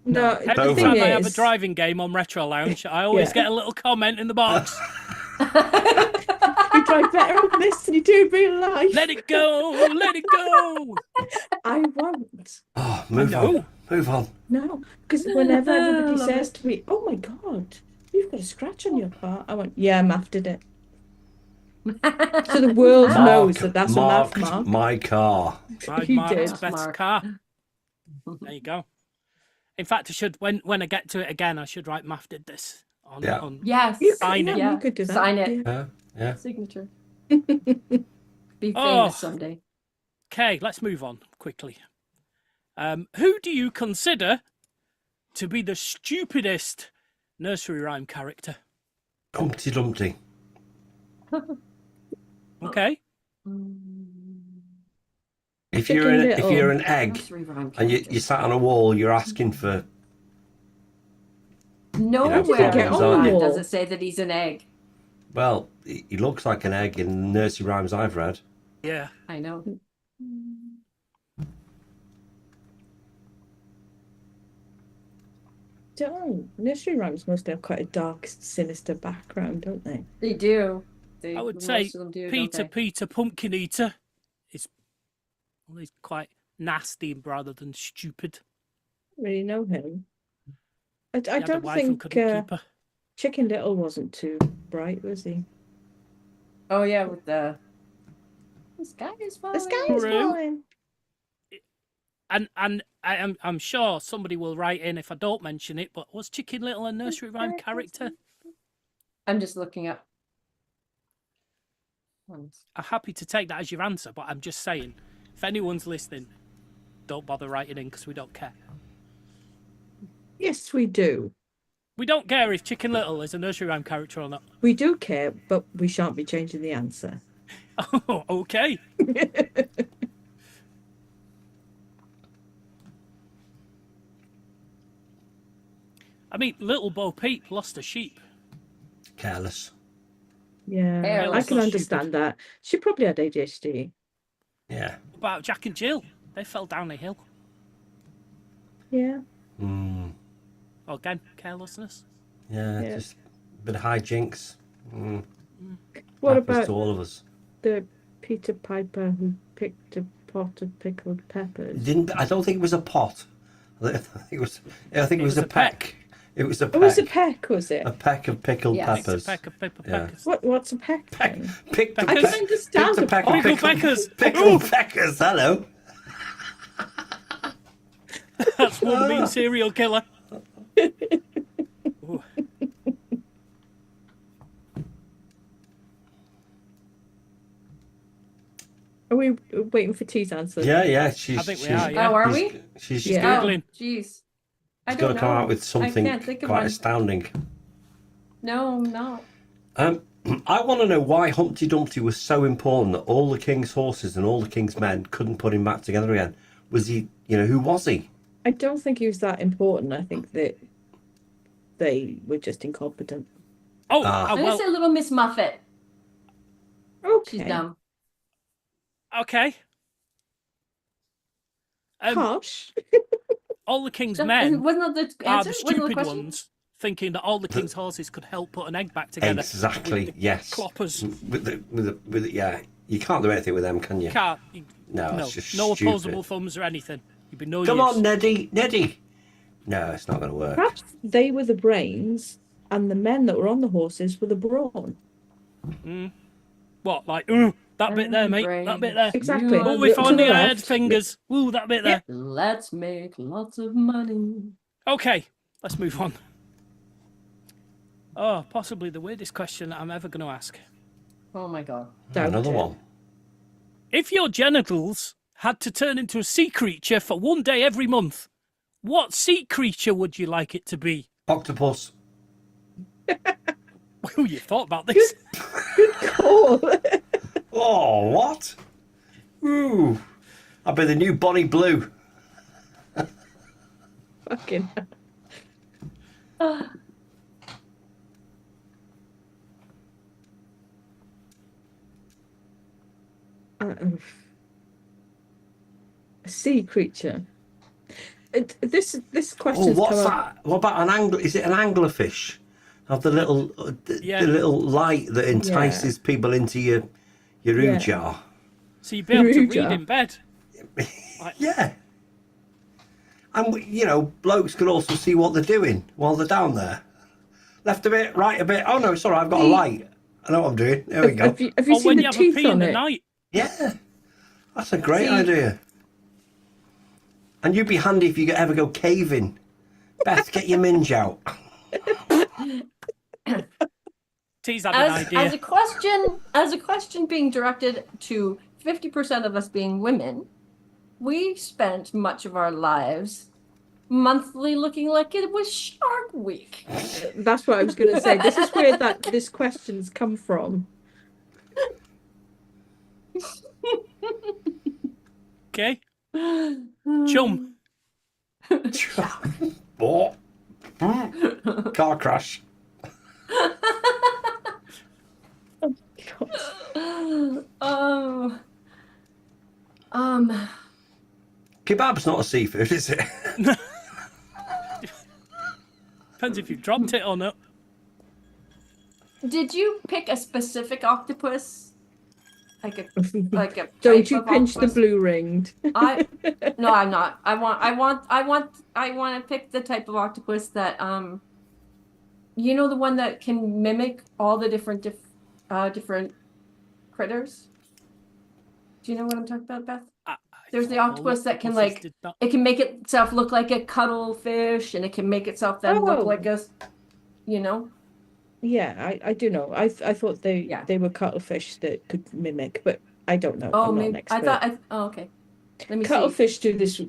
No, Every the over. thing time I have a is, driving game on Retro Lounge, I always Yeah. get a little comment in the box. you drive better on this than you do in real life. Let it go, let it go. I won't. Oh, move know. on. Move on. No, because whenever everybody Love says to me, "Oh my God, you've got a scratch on your car," I went, "Yeah, Mav did it." So the world knows that that's a Mav marked mark. my car. I You marked did. Beth's Mark. car. There you go. In fact, I should when I get to it again, I should write Math did this on. Yeah. on Yes. You Sign could, it. yeah, you could do that. Sign it. Yeah. Yeah. Signature. Be Oh. famous someday. Okay, let's move on quickly. Who do you consider to be the stupidest nursery rhyme character? Humpty Dumpty. Okay. If Chicken you're Little. an egg Nursery rhyme and you characters. sat on a wall, you're asking for. Nowhere get in on the the rhyme wall. does it say that he's an egg. Well, he looks like an egg in the nursery rhymes I've read. Yeah. I know. Don't. Nursery rhymes mostly have quite a dark, sinister background, don't they? They do. I would say most of them do, don't Peter they? Peter Pumpkin Eater is he's quite nasty rather than stupid. Don't really know him. I He had a don't wife and think couldn't keep her. Chicken Little wasn't too bright, was he? Oh yeah, with the sky is falling. The sky is True. falling. And I'm sure somebody will write in if I don't mention it, but was Chicken Little a nursery rhyme character? I'm just looking up. ones. I'm happy to take that as your answer, but I'm just saying, if anyone's listening, don't bother writing in because we don't care. Yes, we do. We don't care if Chicken Little is a nursery rhyme character or not. We do care, but we shan't be changing the answer. Oh, okay. I mean, Little Bo Peep lost a sheep. Careless. Yeah, Careless. I can Not understand that. She probably had ADHD. Yeah. What about Jack and Jill? They fell down a hill. Yeah. Mm, Again, carelessness. yeah, Yeah. just a bit of hijinks. What Happens about to all of us? the Peter Piper who picked a pot of pickled peppers? I don't think it was a pot. I think it was. I think it was a peck. It was a peck. Oh, was it peck, was it? A peck of pickled Yes. peppers. It's a peck of paper Yeah. peckers. What's a peck? Peck, then? picked a I Peckers. can understand picked a a peck of pot. Pickled peckers. Pickled peckers. Hello. That's one mean serial killer. Ooh. Are we waiting for T's answer? Yeah, yeah. She's. I think we she's, are, yeah. Oh, are she's- we? She's Yeah. Googling. Oh, jeez. I got don't to know. come out with I something can't think of quite one. astounding. No, no. I want to know why Humpty Dumpty was so important that all the king's horses and all the king's men couldn't put him back together again. Was he? Who was he? I don't think he was that important. I think that they were just incompetent. Oh, Ah. I'm well, gonna say Little Miss Muffet. Okay. She's dumb. okay. Harsh. All the king's Wasn't men that the are answer? the Wasn't the stupid question? ones, thinking that all the king's horses could help put an egg back together. Exactly. With the Yes. Cloppers. With the, yeah. You can't do anything with them, can you? Can't. No, No, it's just no stupid. opposable thumbs or anything. You'd be no Come use. on, Neddy. No, it's not going to work. Perhaps they were the brains and the men that were on the horses were the brawn. What, like, that bit there, mate, that bit there. Exactly. Oh, if Look to only the I had left. fingers. Ooh, that bit there. Let's make lots of money. Okay, let's move on. Oh, possibly the weirdest question I'm ever going to ask. Oh my god. Doubt Another it. one. If your genitals had to turn into a sea creature for one day every month, what sea creature would you like it to be? Octopus. Oh, you thought about this. Cool. Oh, what? Ooh. I'll be the new Bonnie Blue. Fucking. A sea creature. This Oh, question's what's come up. that? What about an angler? Is it an anglerfish? Have the little, Yeah. the little light that entices people into your Yeah. ooh jar. So you'd be able to read Ruja. in bed. Yeah. And you know, blokes can also see what they're doing while they're down there. Left a bit, right a bit. Oh no, sorry, I've got a light. I know what I'm doing. There we go. Have you Or seen when the you have a teeth pee in on the it? night. Yeah, that's a great See- idea. And you'd be handy if you ever go caving. Beth, get your minge out. T's had an idea. As a question being directed to 50% of us being women, we spent much of our lives monthly looking like it was Shark Week. That's what I was going to say. This is where this question's come from. Okay. Chum. What? Car crash. Um, Kebab's not a seafood, is it? Depends if you've dropped it or not. did you pick a specific octopus? Like a Don't type you of pinch the octopus? blue ringed? No, I'm not. I want to pick the type of octopus that you know, the one that can mimic all the different critters. Do you know what I'm talking about, Beth? There's the octopus that can like it can make itself look like a cuttlefish, and it can make itself then look Oh. like a, you know. Yeah, I do know. I thought they were cuttlefish that could mimic, but I don't know. Oh, I'm not an maybe expert. oh, okay. Let me see. Cuttlefish do this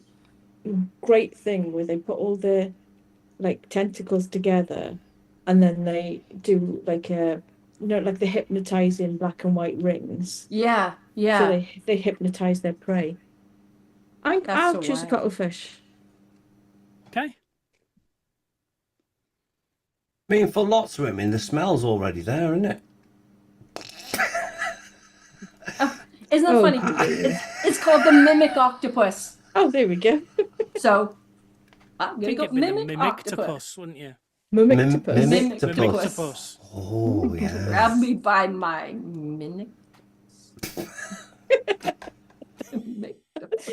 great thing where they put all the like tentacles together, and then they do like like the hypnotizing black and white rings. Yeah, yeah. So they hypnotize their prey. I'll so choose a wild. cuttlefish. Okay. I mean, for lots of women, the smell's already there, isn't it? Isn't that Oh. funny? It's called the mimic octopus. Oh, there we go. So I'm I gonna think go it'd be the mimic octopus. mimictopus, wouldn't you? Mimictopus. Mimictopus. Mimictopus. Oh, yeah. Grab me by my mimic.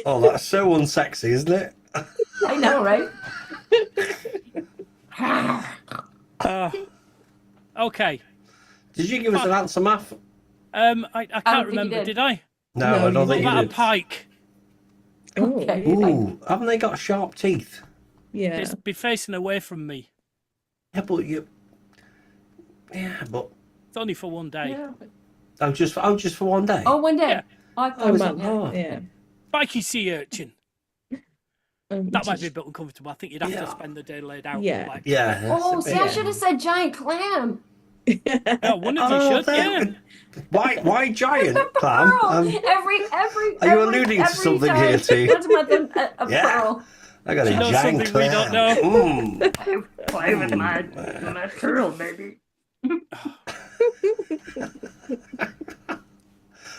Oh, that's so unsexy, isn't it? I know, right? Okay. Did you give us an answer, Math? I think can't you remember. did. Did I? No, No, I don't you think What you about a did. pike? Oh, Okay. Ooh, haven't they got sharp teeth? yeah. It's be facing away from me. Yeah, but you. Yeah, but It's only for one day. Yeah. just for one day. Oh, one day. Yeah. Oh, I thought Oh, it was man. Oh. Yeah. Pikey sea urchin. Um, That might be a bit uncomfortable. I think you'd have Yeah. to spend the day laid out. Yeah. Like, Yeah. that's Oh, a see, bit- I should have said giant clam. yeah, one of you Oh, should. there- Yeah. Why giant clam? Pearl. Are you alluding to something here, T? Once a month, a Yeah. pearl. I got a She knows giant something we don't clam. know. Play with my pearl, baby.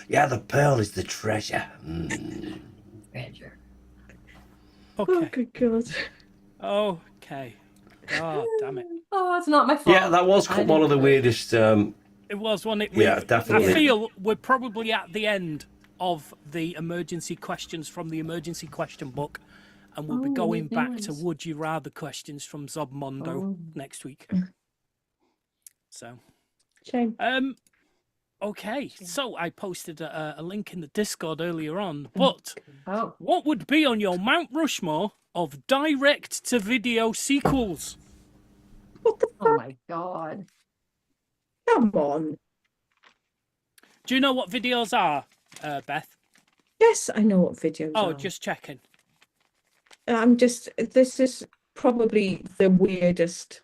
Yeah, the pearl is the treasure. Oh, Okay. good God. Okay. God damn it. Oh, it's not my fault. Yeah, that was I one of the didn't- weirdest. It was one. Yeah, definitely. I feel we're probably at the end of the emergency questions from the emergency question book, and we'll be Oh, going weird back ones. to Would You Rather questions from Zobmondo Oh. next week. So, Shame. Okay, so I posted a link in the Discord earlier on, but Oh. what would be on your Mount Rushmore of direct-to-video sequels? What the Oh fuck? my God. Come on. Do you know what videos are, Beth? Yes, I know what videos Oh, are. just checking. This is probably the weirdest.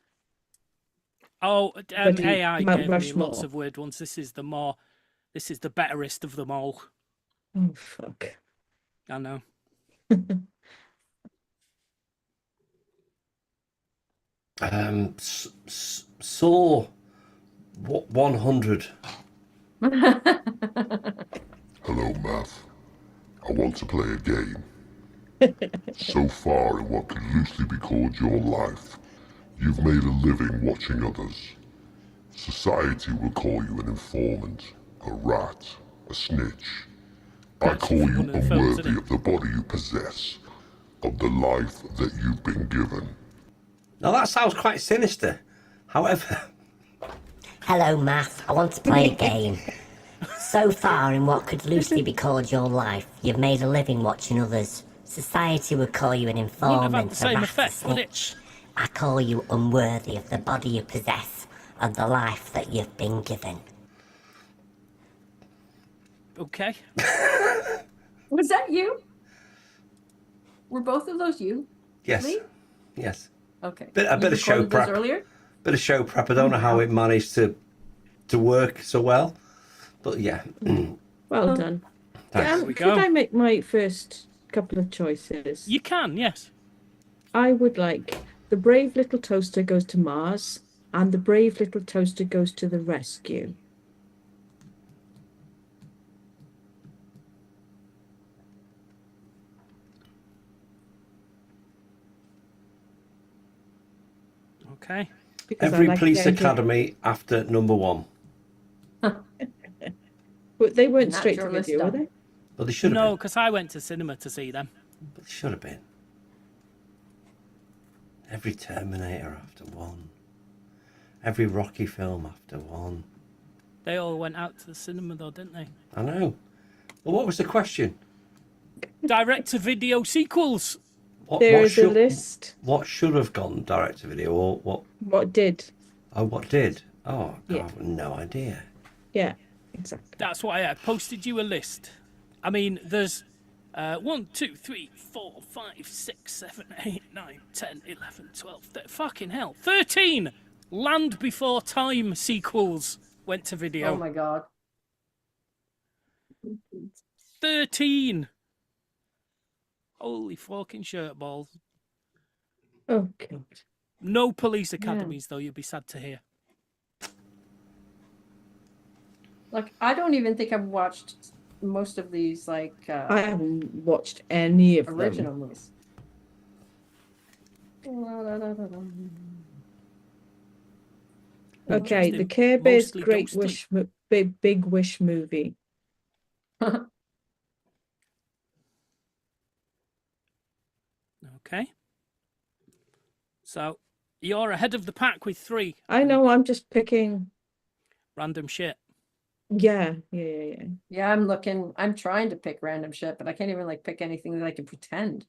Oh, Bloody AI Mount gave me lots Rushmore. of weird ones. This is the betterest of them all. Oh, fuck. I know. Saw 100. Hello, Math. I want to play a game. So far in what could loosely be called your life, you've made a living watching others. Society will call you an informant, a rat, a snitch. I That's call you one of the films, unworthy isn't it? of the body you possess, of the life that you've been given. Now that sounds quite sinister. However, Hello, Math. I want to play a game. So far in what could loosely be called your life, you've made a living watching others. Society would call you an Wouldn't have had informant, the a same rat, a effect, would it? snitch. I call you unworthy of the body you possess, of the life that you've been given. Okay. Was that you? Were both of those you? yes, Lee? yes. Okay. A You bit of show recorded those prep. earlier? Bit of show prep. I don't know how wow. it managed to work so well, but yeah. Well done. Thanks. we Could go. I make my first couple of choices? You can, yes. I would like The Brave Little Toaster Goes to Mars and The Brave Little Toaster Goes to the Rescue. Okay. Because I Every like police the idea- academy after number 1. But they weren't Not straight to your list video, were done. they? But they should have No, been. because I went to cinema to see them. But they should have been. Every Terminator after 1. Every Rocky film after 1. They all went out to the cinema, though, didn't they? I know. Well, what was the question? Direct-to-video sequels. There is a list. What should have gone direct to video, or what? What did? Oh, what did? Oh, God, Yeah. I've no idea. Yeah, exactly. That's why I posted you a list. I mean, there's 1, 2, 3, 4, 5, 6, 7, 8, 9, 10, 11, 12, 13, fucking hell, 13 Land Before Time sequels went to video. Oh my God. 13. Holy fucking shirt balls. Oh, God. No police academies, though, you'll be sad to hear. Like, I don't even think I've watched most of these, like, I haven't watched any of original them. movies. Okay, the Interesting. Care Bears Mostly Great ghostly. Wish, Big Wish movie. Okay. So, you're ahead of the pack with 3. I know, I'm just picking. Random shit. Yeah. Yeah, I'm trying to pick random shit, but I can't even, like, pick anything that I can pretend.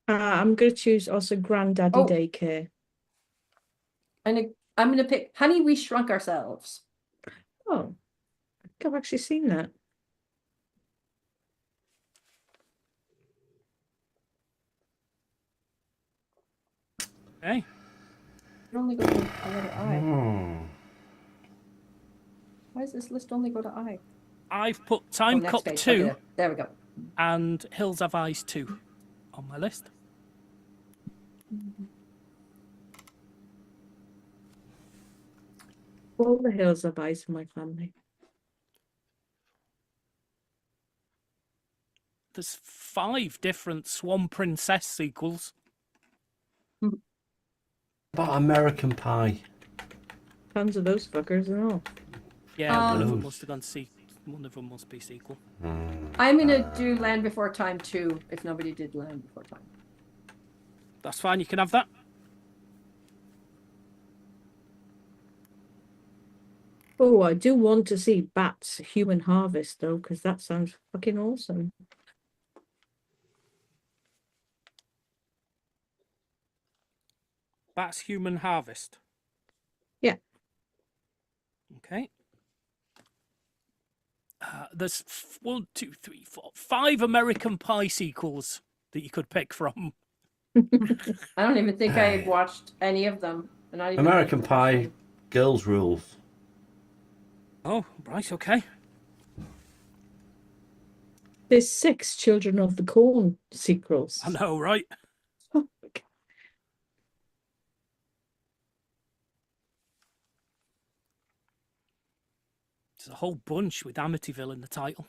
I'm going to choose also Granddaddy Oh. Daycare. And I'm gonna pick Honey, We Shrunk Ourselves. Oh, I think I've actually seen that. Okay. It only goes to a letter I. Why does this list only go to I? I've put Oh, Time next Cop page. 2 Okay, there we go. and Hills Have Eyes 2 on my list. All the Hills Have Eyes for my family. There's 5 different Swan Princess sequels. About American Pie. Tons of those fuckers and all. Yeah, one of them Those. must have gone one of them must be sequel. I'm gonna do Land Before Time 2 if nobody did Land Before Time. That's fine, you can have that. Oh, I do want to see Bats Human Harvest though, because that sounds fucking awesome. Bats Human Harvest. Yeah. Okay. There's 5 American Pie sequels that you could pick from. I don't even think I watched any of them. Not even American Pie, Girls Rules. Oh, right, okay. There's 6 Children of the Corn sequels. I know, right? Oh, There's a whole bunch with Amityville in the title.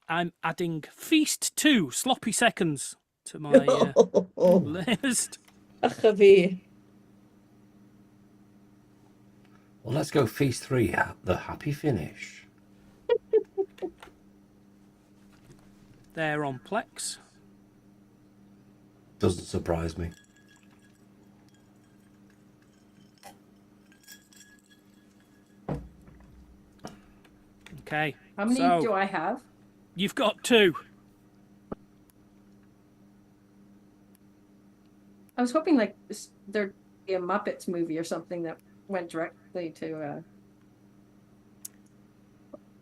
I'm adding Feast 2 Sloppy Seconds to my list. Ach, a fi. Well, let's go Feast 3, the happy finish. They're on Plex. Doesn't surprise me. Okay. How many so do I have? You've got 2. I was hoping like there'd be a Muppets movie or something that went directly to.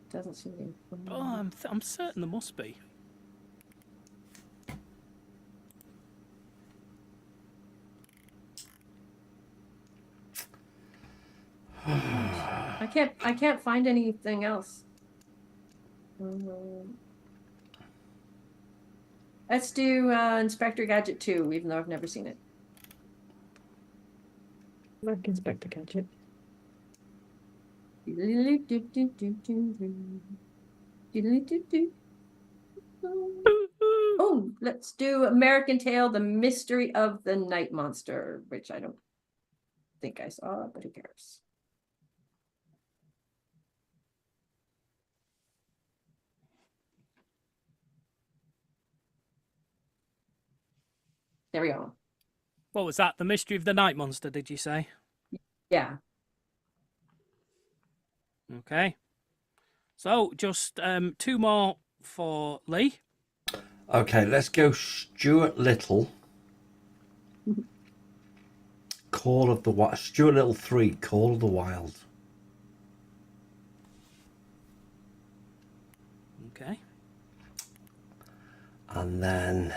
Doesn't seem to be. Oh, I'm certain there must be. I can't find anything else. Let's do Inspector Gadget 2, even though I've never seen it. Like Inspector Gadget. Oh, let's do American Tail, The Mystery of the Night Monster, which I don't think I saw, but who cares? There we go. What was that? The Mystery of the Night Monster, did you say? Yeah. Okay. So, just 2 more for Lee. Okay, let's go Stuart Little. Call of the Wild. Stuart Little 3, Call of the Wild. Okay. And then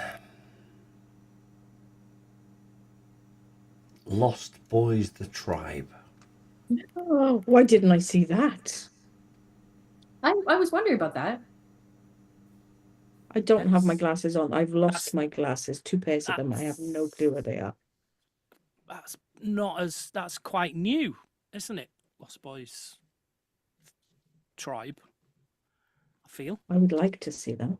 Lost Boys, The Tribe. Oh, why didn't I see that? I was wondering about that. I don't have my glasses on. I've lost my glasses. 2 pairs of them. I have no clue where they are. That's quite new, isn't it? Lost Boys Tribe, I feel. I would like to see that.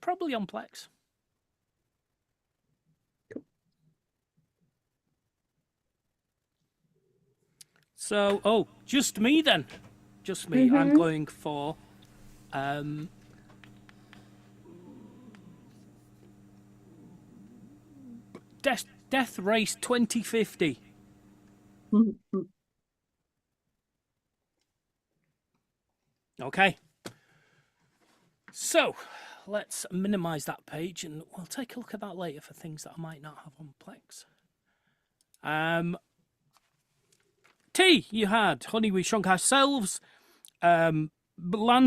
Probably on Plex. So, just me then. Just me. I'm going for Death Race 2050. Okay. So, let's minimize that page and we'll take a look at that later for things that I might not have on Plex. T, you had Honey, We Shrunk Ourselves, Land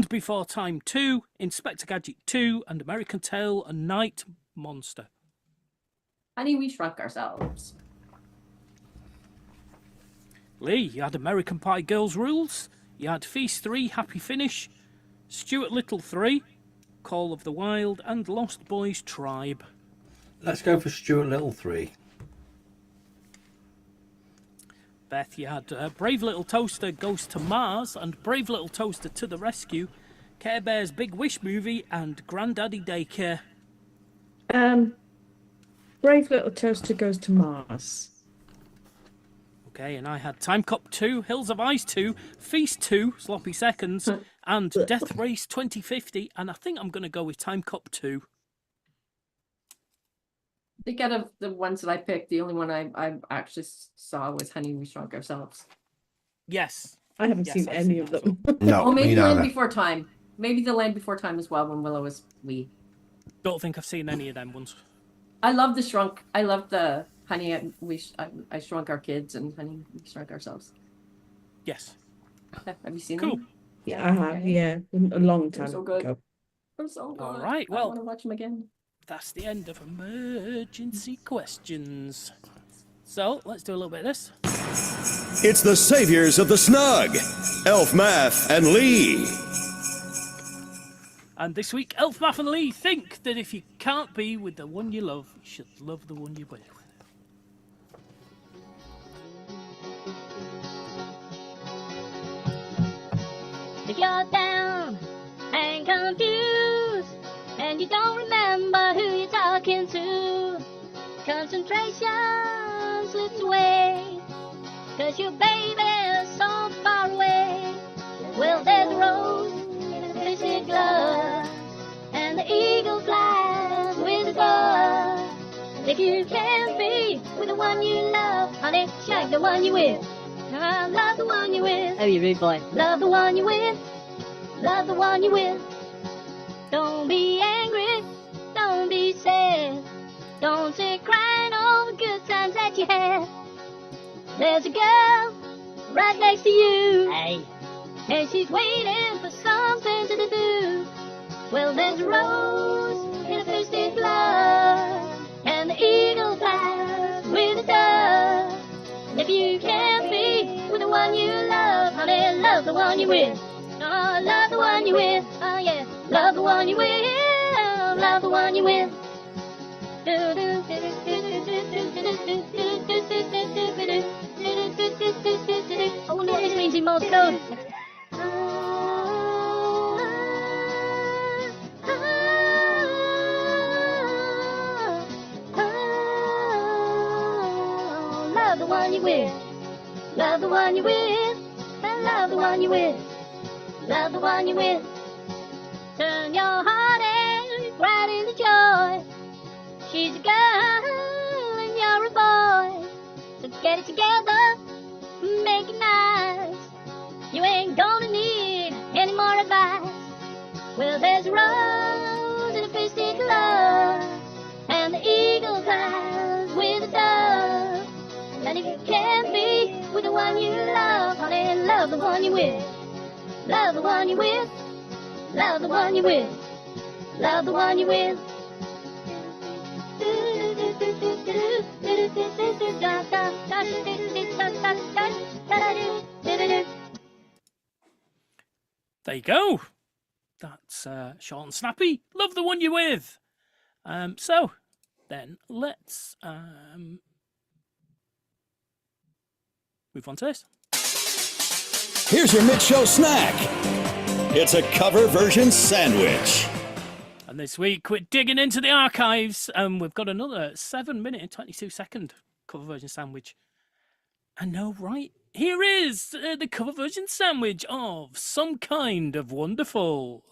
Before Time 2, Inspector Gadget 2, and American Tail, A Night Monster. Honey, We Shrunk Ourselves. Lee, you had American Pie Girls Rules, you had Feast 3, Happy Finish, Stuart Little 3, Call of the Wild, and Lost Boys Tribe. Let's go for Stuart Little 3. Beth, you had Brave Little Toaster Goes to Mars and Brave Little Toaster to the Rescue, Care Bear's Big Wish Movie, and Granddaddy Daycare. Brave Little Toaster Goes to Mars. Okay, and I had Time Cop 2, Hills of Ice 2, Feast 2, Sloppy Seconds, and Death Race 2050, and I think I'm going to go with Time Cop 2. I think out of the ones that I picked, the only one I actually saw was Honey, We Shrunk Ourselves. Yes. I haven't Yes, seen I've any seen of that as them. No, Oh, maybe me The Land neither. Before Time. Maybe The Land Before Time as well, when Willow was wee. Don't think I've seen any of them ones. I love the Shrunk. I love the Honey, I Shrunk Our Kids and Honey, We Shrunk Ourselves. Yes. Have you seen Cool. them? Yeah, I have. Yeah, a long time so good. ago. They're so good. All right, I well- want to watch them again. That's the end of emergency questions. So let's do a little bit of this. It's the saviors of the Snug, Elf Math and Lee. And this week, Elf, Math and Lee think that if you can't be with the one you love, you should love the one you're with. If you're down and confused and you don't remember who you're talking to, concentration slips away, 'cause your baby's so far away. Well, there's a rose in a twisted glove, and the eagle flies with the dove. If you can't be with the one you love, honey, shag the one you with. Love the one you with. Oh, you rude boy. Love the one you with. Love the one you with. Don't be angry. Don't be sad. Don't sit crying over the good times that you had. There's a girl right next to you. Hey. And she's waiting for something to do. Well, there's a rose in a twisted glove, and the eagle flies with a dove. If you can't be with the one you love, honey, love the one you're with. Oh, love the one you're with. Oh, yeah. Love the one you're with. Love the one you're with. Oh, no, this means in Morse code. Love the one you're with. Love the one you're with. And love the one you're with. Love the one you're with. Turn your heartache right into joy. She's a girl and you're a boy. So get it together, make it nice. You ain't gonna need any more advice. Well, there's a rose in a twisted glove, and the eagle flies with a dove. And if you can't be with the one you love, honey, love the one you're with. Love the one you're with. Love the one you're with. Love the one you're with. There you go. That's short and snappy. Love the one you're with. So then let's move on to this. Here's your mid-show snack. It's a cover version sandwich. And this week we're digging into the archives, and we've got another 7-minute and 22-second cover version sandwich. I know, right? Here is the cover version sandwich of Some Kind of Wonderful.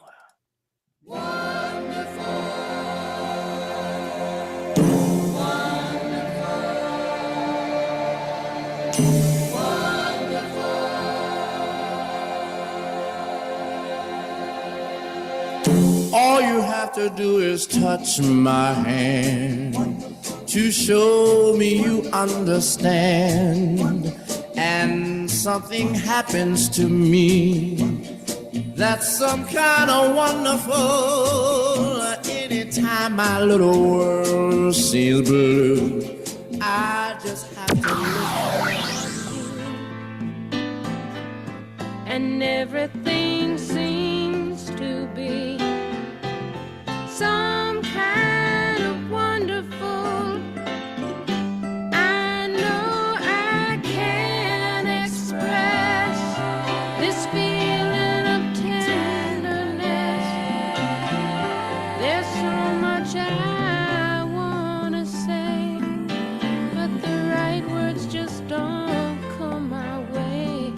All you have to do is touch my hand to show me you understand. And something happens to me that's some kind of wonderful. Anytime my little world seems blue, I just have to look. And everything seems to be some kind of wonderful. I know I can't express this feeling of tenderness. There's so much I want to say, but the right words just don't come my way.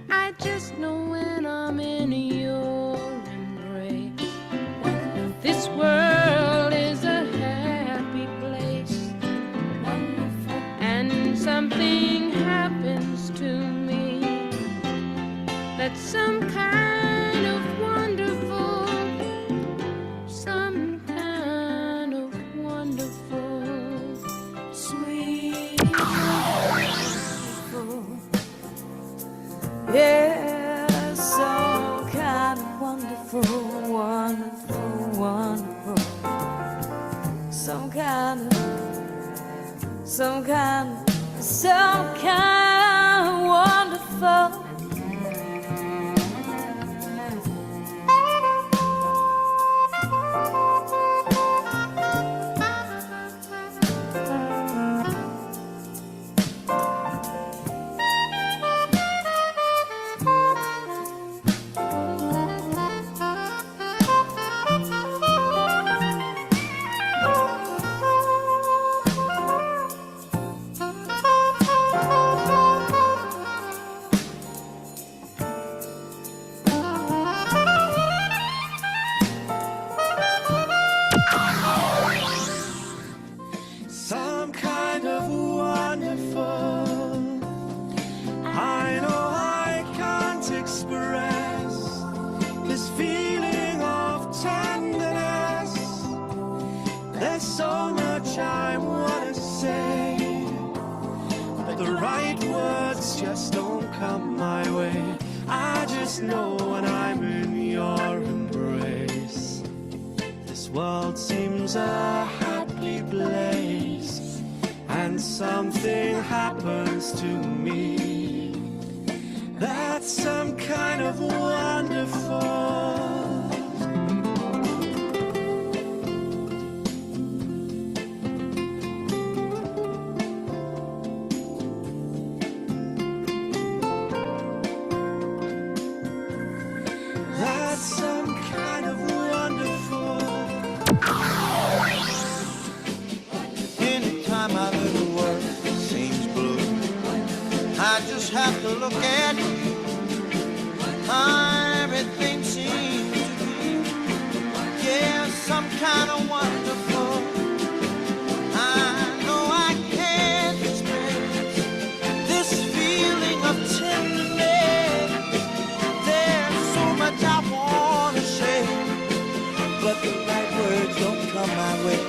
I just know when I'm in your embrace, this world something happens to me that's some kind of wonderful, some kind of wonderful, sweet, wonderful. Yeah, some kind of wonderful, wonderful, wonderful. Some kind of wonderful. Some kind of wonderful. I know I can't express this feeling of tenderness. There's so much I want to say, but the right words just don't come my way. I just know when I'm in your embrace, this world seems a happy place, and something happens to me that's some kind of wonderful. That's some kind of wonderful. Anytime I look the world seems blue, I just have to look at you. Everything seems to be, yeah, some kind of wonderful. I know I can't express this feeling of tenderness. There's so much I want to say, but the right words don't come my way.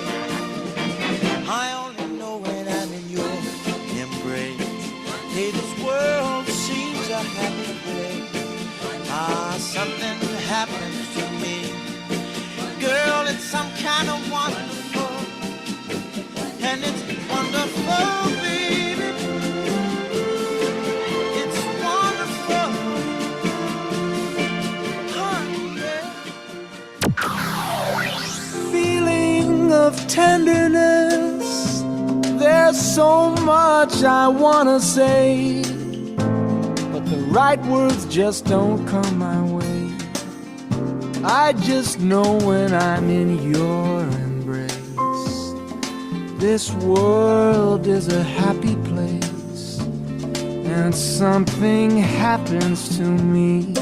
I only know when I'm in your embrace. Hey, this world seems a happy place. Something happens to me. Girl, it's some kind of wonderful. And it's wonderful, baby. It's wonderful. Feeling of tenderness. There's so much I wanna say, but the right words just don't come my way. I just know when I'm in your embrace, this world is a happy place, and something happens to me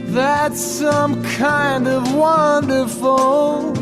that's some kind of wonderful.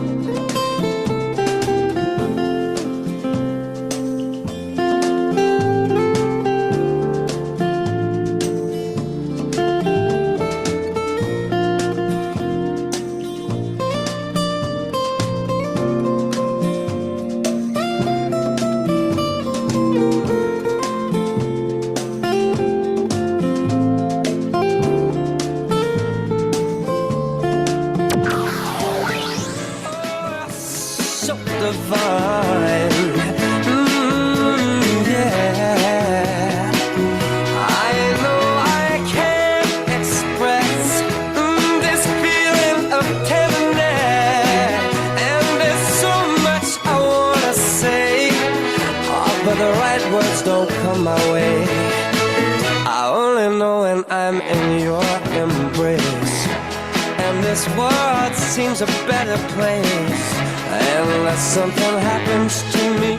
This world seems a better place unless something happens to me.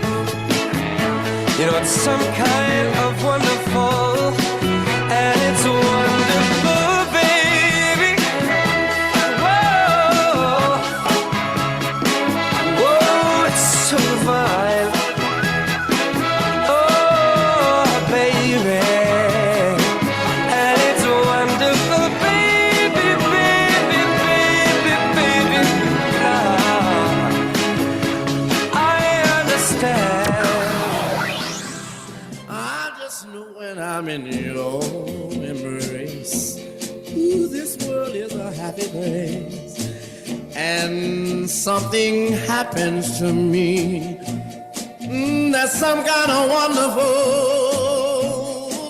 You know, it's some kind of wonderful, and it's wonderful, baby. Whoa, whoa, it's so divine. Oh, When I'm in your embrace, ooh, this world is a happy place. And something happens to me, that's some kind of wonderful,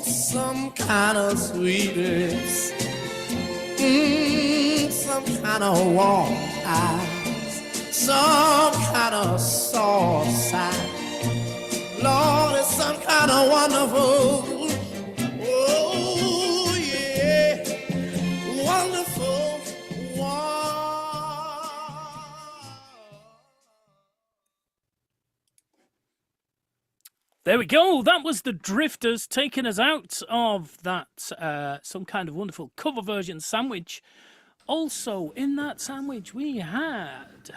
some kind of sweetness, some kind of warm eyes, some kind of soft side. Lord, it's some kind of wonderful, oh yeah, wonderful, There we go. That was the Drifters taking us out of that Some Kind of Wonderful cover version sandwich. Also, in that sandwich, we had...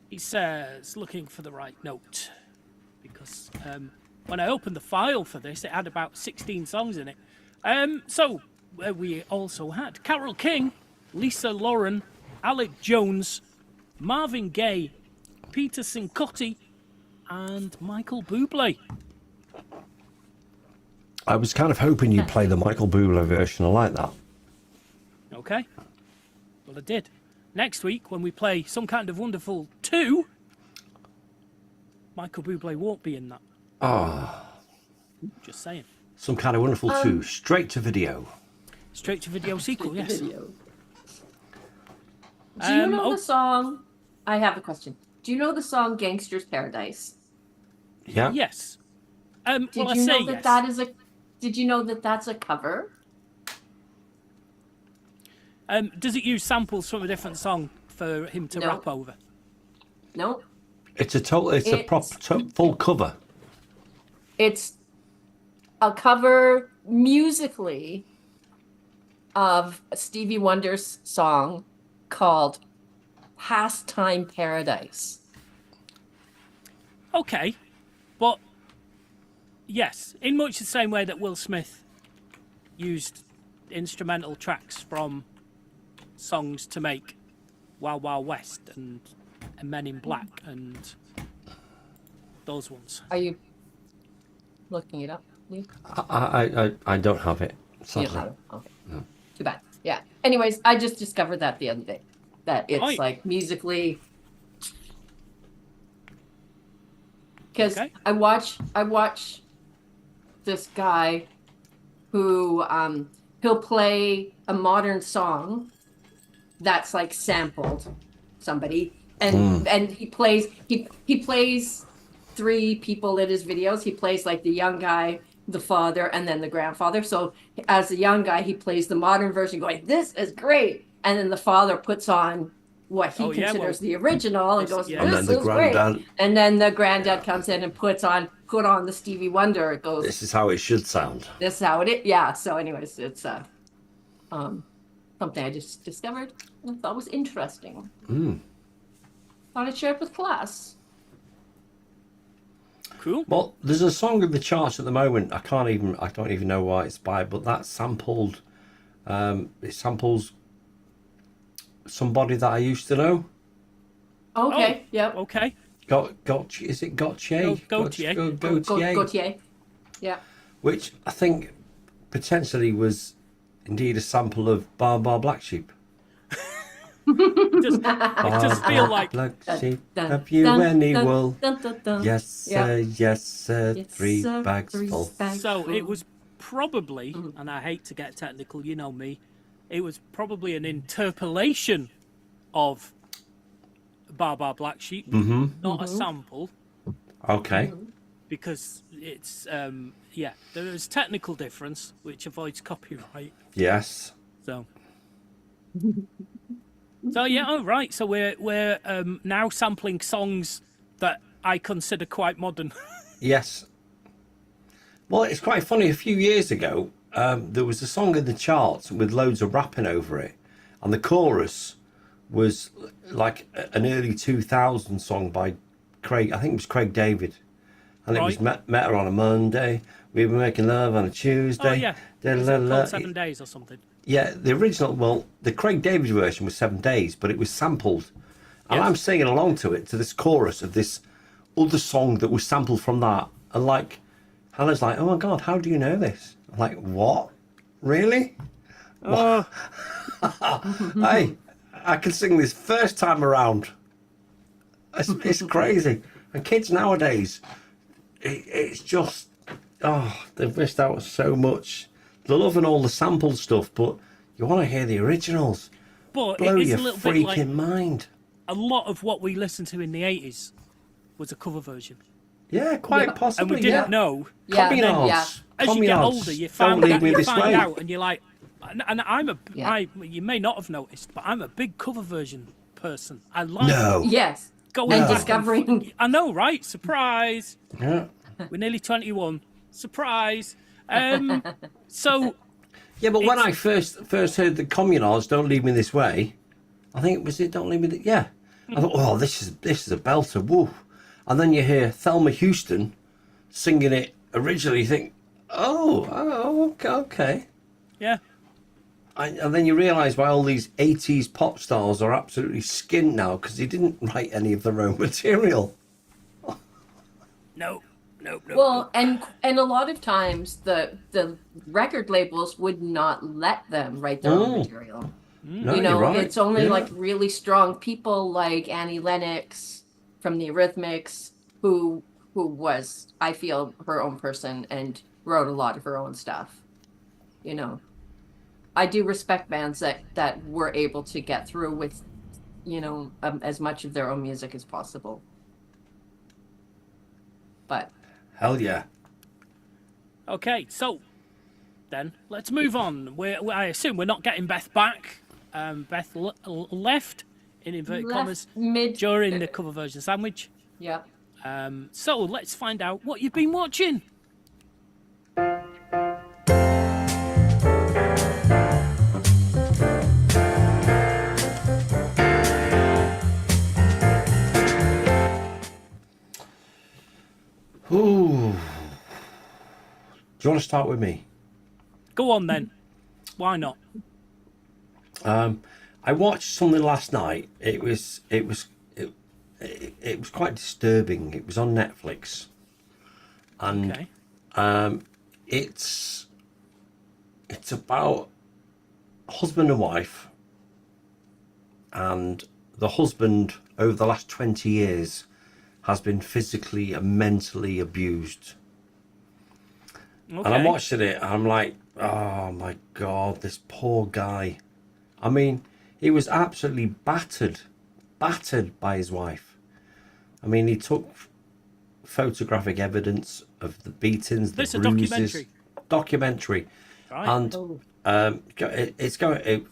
He says, looking for the right note, because when I opened the file for this, it had about 16 songs in it. So we also had Carole King, Lisa Lauren, Alec Jones, Marvin Gaye, Peter Cincotti, and Michael Bublé. I was kind of hoping you'd play the Michael Bublé version. I like that. Okay. Well, I did. Next week, when we play Some Kind of Wonderful 2, Michael Bublé won't be in that. Ah. Just saying. Some Kind of Wonderful 2, straight to video. Straight to video sequel, yes. Do you know the song? I have a question. Do you know the song "Gangster's Paradise"? Yeah. Yes. Did well, you I know say that yes. that is a? Did you know that that's a cover? Does it use samples from a different song for him to rap over? No. It's a total. It's a full cover. It's a cover musically of Stevie Wonder's song called "Pastime Paradise." Okay, but yes, in much the same way that Will Smith used instrumental tracks from songs to make Wild Wild West and Men in Black and those ones. Are you looking it up, Luke? I don't have it. You don't have it? Okay. No. Too bad. Yeah. Anyways, I just discovered that the other day. That it's like musically. Because I watch this guy who he'll play a modern song that's like sampled somebody, and he plays three people in his videos. He plays like the young guy, the father, and then the grandfather. So as the young guy, he plays the modern version, going, "This is great," and then the father puts on what he considers the original and goes, "This is great." And then the granddad comes in and put on the Stevie Wonder. It goes, "This is how it should sound." This is how it is. Yeah. So, anyways, it's something I just discovered and thought was interesting. Thought I'd share it with class. Cool. Well, there's a song in the charts at the moment. I don't even know why it's by, but that sampled. It samples somebody that I used to know. Okay. Yep. Okay. Is it Gautier? Gautier. Yeah. Which I think potentially was indeed a sample of Bar Bar Black Sheep. It does feel like Black Sheep, have you any wool? Yes, sir, yes, sir, three bags full. So it was probably, and I hate to get technical, you know me, it was probably an interpolation of Bar Bar Black Sheep, not a sample. Okay. Because it's, there is technical difference, which avoids copyright. Yes. So yeah, oh, right. So we're now sampling songs that I consider quite modern. Yes. Well, it's quite funny. A few years ago, there was a song in the charts with loads of rapping over it, and the chorus was like an early 2000 song by Craig. I think it was Craig David, and it was met her on a Monday. We were making love on a Tuesday. Oh yeah, called 7 Days or something. Yeah, the original, well, the Craig David version was 7 Days, but it was sampled. And I'm singing along to it, to this chorus of this other song that was sampled from that. And like, Hannah's like, oh my God, how do you know this? I'm like, what? Really? Oh, Hey, I can sing this first time around. It's crazy. And kids nowadays, it's just, oh, they've missed out on so much. They're loving all the sample stuff, but you want to hear the originals. but Blow it is your a little bit freaking like mind. a lot of what we listened to in the 80s was a cover version. Yeah, quite Yeah. possibly. And we didn't yeah. know. Yeah, Communards. yeah. As you get Communards. older, you Don't find leave out, me you this find way. out, and you're like, and I'm a, Yeah. you may not have noticed, but I'm a big cover version person. I like No. Yes. going And back discovering. I know, right? Surprise! Yeah. We're nearly 21. Surprise! So Yeah, but when I first heard the Communards, "Don't Leave Me This Way," I think it was it. "Don't Leave Me." Yeah, I thought, oh, this is a belter. Woo! And then you hear Thelma Houston singing it originally. You think, oh, okay. yeah, And then you realise why all these 80s pop stars are absolutely skint now because they didn't write any of their own material. no. Well, and a lot of times the record labels would not let them write their own material. No, You know, you're right. it's only Yeah. like really strong people like Annie Lennox from the Eurythmics, who was, I feel, her own person and wrote a lot of her own stuff. You know, I do respect bands that were able to get through with, you know, as much of their own music as possible. But Hell yeah. Okay, so then let's move on. I assume we're not getting Beth back. Beth left in inverted Left commas mid- during the cover version sandwich. yeah. So let's find out what you've been watching. Ooh. Do you want to start with me? Go on then. Why not? I watched something last night. It was quite disturbing. It was on Netflix, and Okay. it's about husband and wife, and the husband over the last 20 years has been physically and mentally abused. Okay. And I'm watching it and I'm like, oh my God, this poor guy. I mean, he was absolutely battered by his wife. I mean, he took photographic evidence of the beatings, the This a bruises. documentary? Right. And it's going.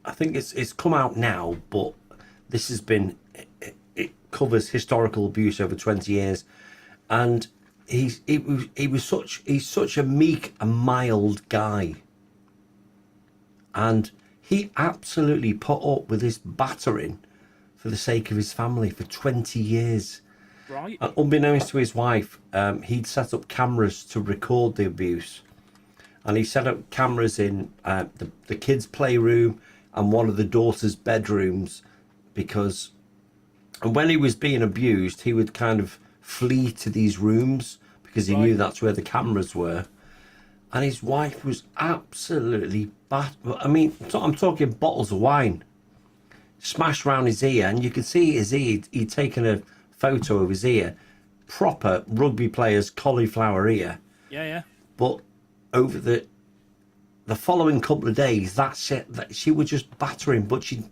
I think it's come out now, but this has been. It covers historical abuse over 20 years, and he's such a meek and mild guy, and he absolutely put up with this battering for the sake of his family for 20 years. Right. And unbeknownst to his wife, he'd set up cameras to record the abuse, and he set up cameras in the kids' playroom and one of the daughters' bedrooms, because, and when he was being abused, he would kind of flee to these rooms because he knew that's where the cameras were. And his wife was absolutely I mean, I'm talking bottles of wine smashed around his ear, and you could see his ear. He'd taken a photo of his ear, proper rugby player's cauliflower ear. Yeah. But over the following couple of days, that she would just batter him, but she'd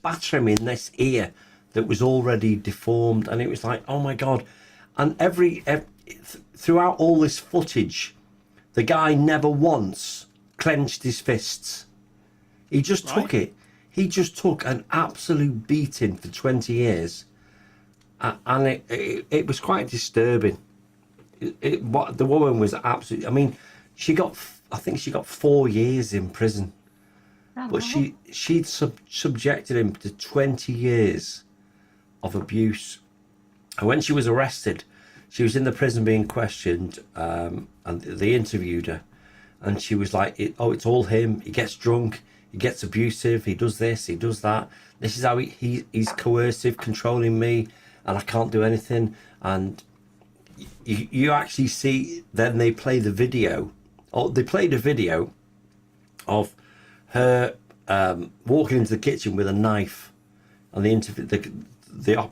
batter him in this ear that was already deformed, and it was like, oh my God. And throughout all this footage, the guy never once clenched his fists. He just took it. He just took an absolute beating for 20 years. And it was quite disturbing. What the woman was absolutely, I mean, I think she got 4 years in prison. But she'd subjected him to 20 years of abuse. And when she was arrested, she was in the prison being questioned, and they interviewed her, and she was like, it's all him. He gets drunk, he gets abusive, he does this, he does that. This is how he's coercive, controlling me, and I can't do anything. And you actually see, then they play the video, or they played a video of her walking into the kitchen with a knife, and the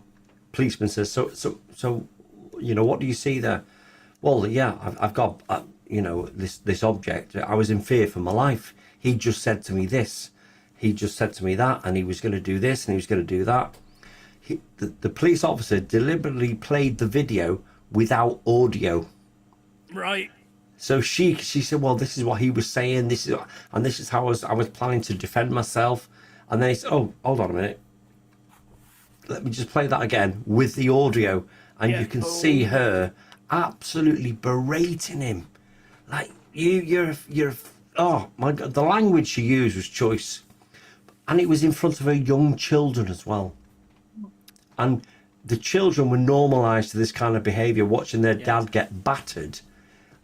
policeman says, so, you know, what do you see there? Well, yeah, I've got, you know, this object. I was in fear for my life. He just said to me this. He just said to me that, and he was going to do this, and he was going to do that. The police officer deliberately played the video without audio. Right. So she said, well, this is what he was saying. This is how I was planning to defend myself. And then he said, oh, hold on a minute. Let me just play that again with the audio, and you can see her absolutely berating him, like you're oh my God, the language she used was choice, and it was in front of her young children as well, and the children were normalized to this kind of behavior, watching their dad get battered,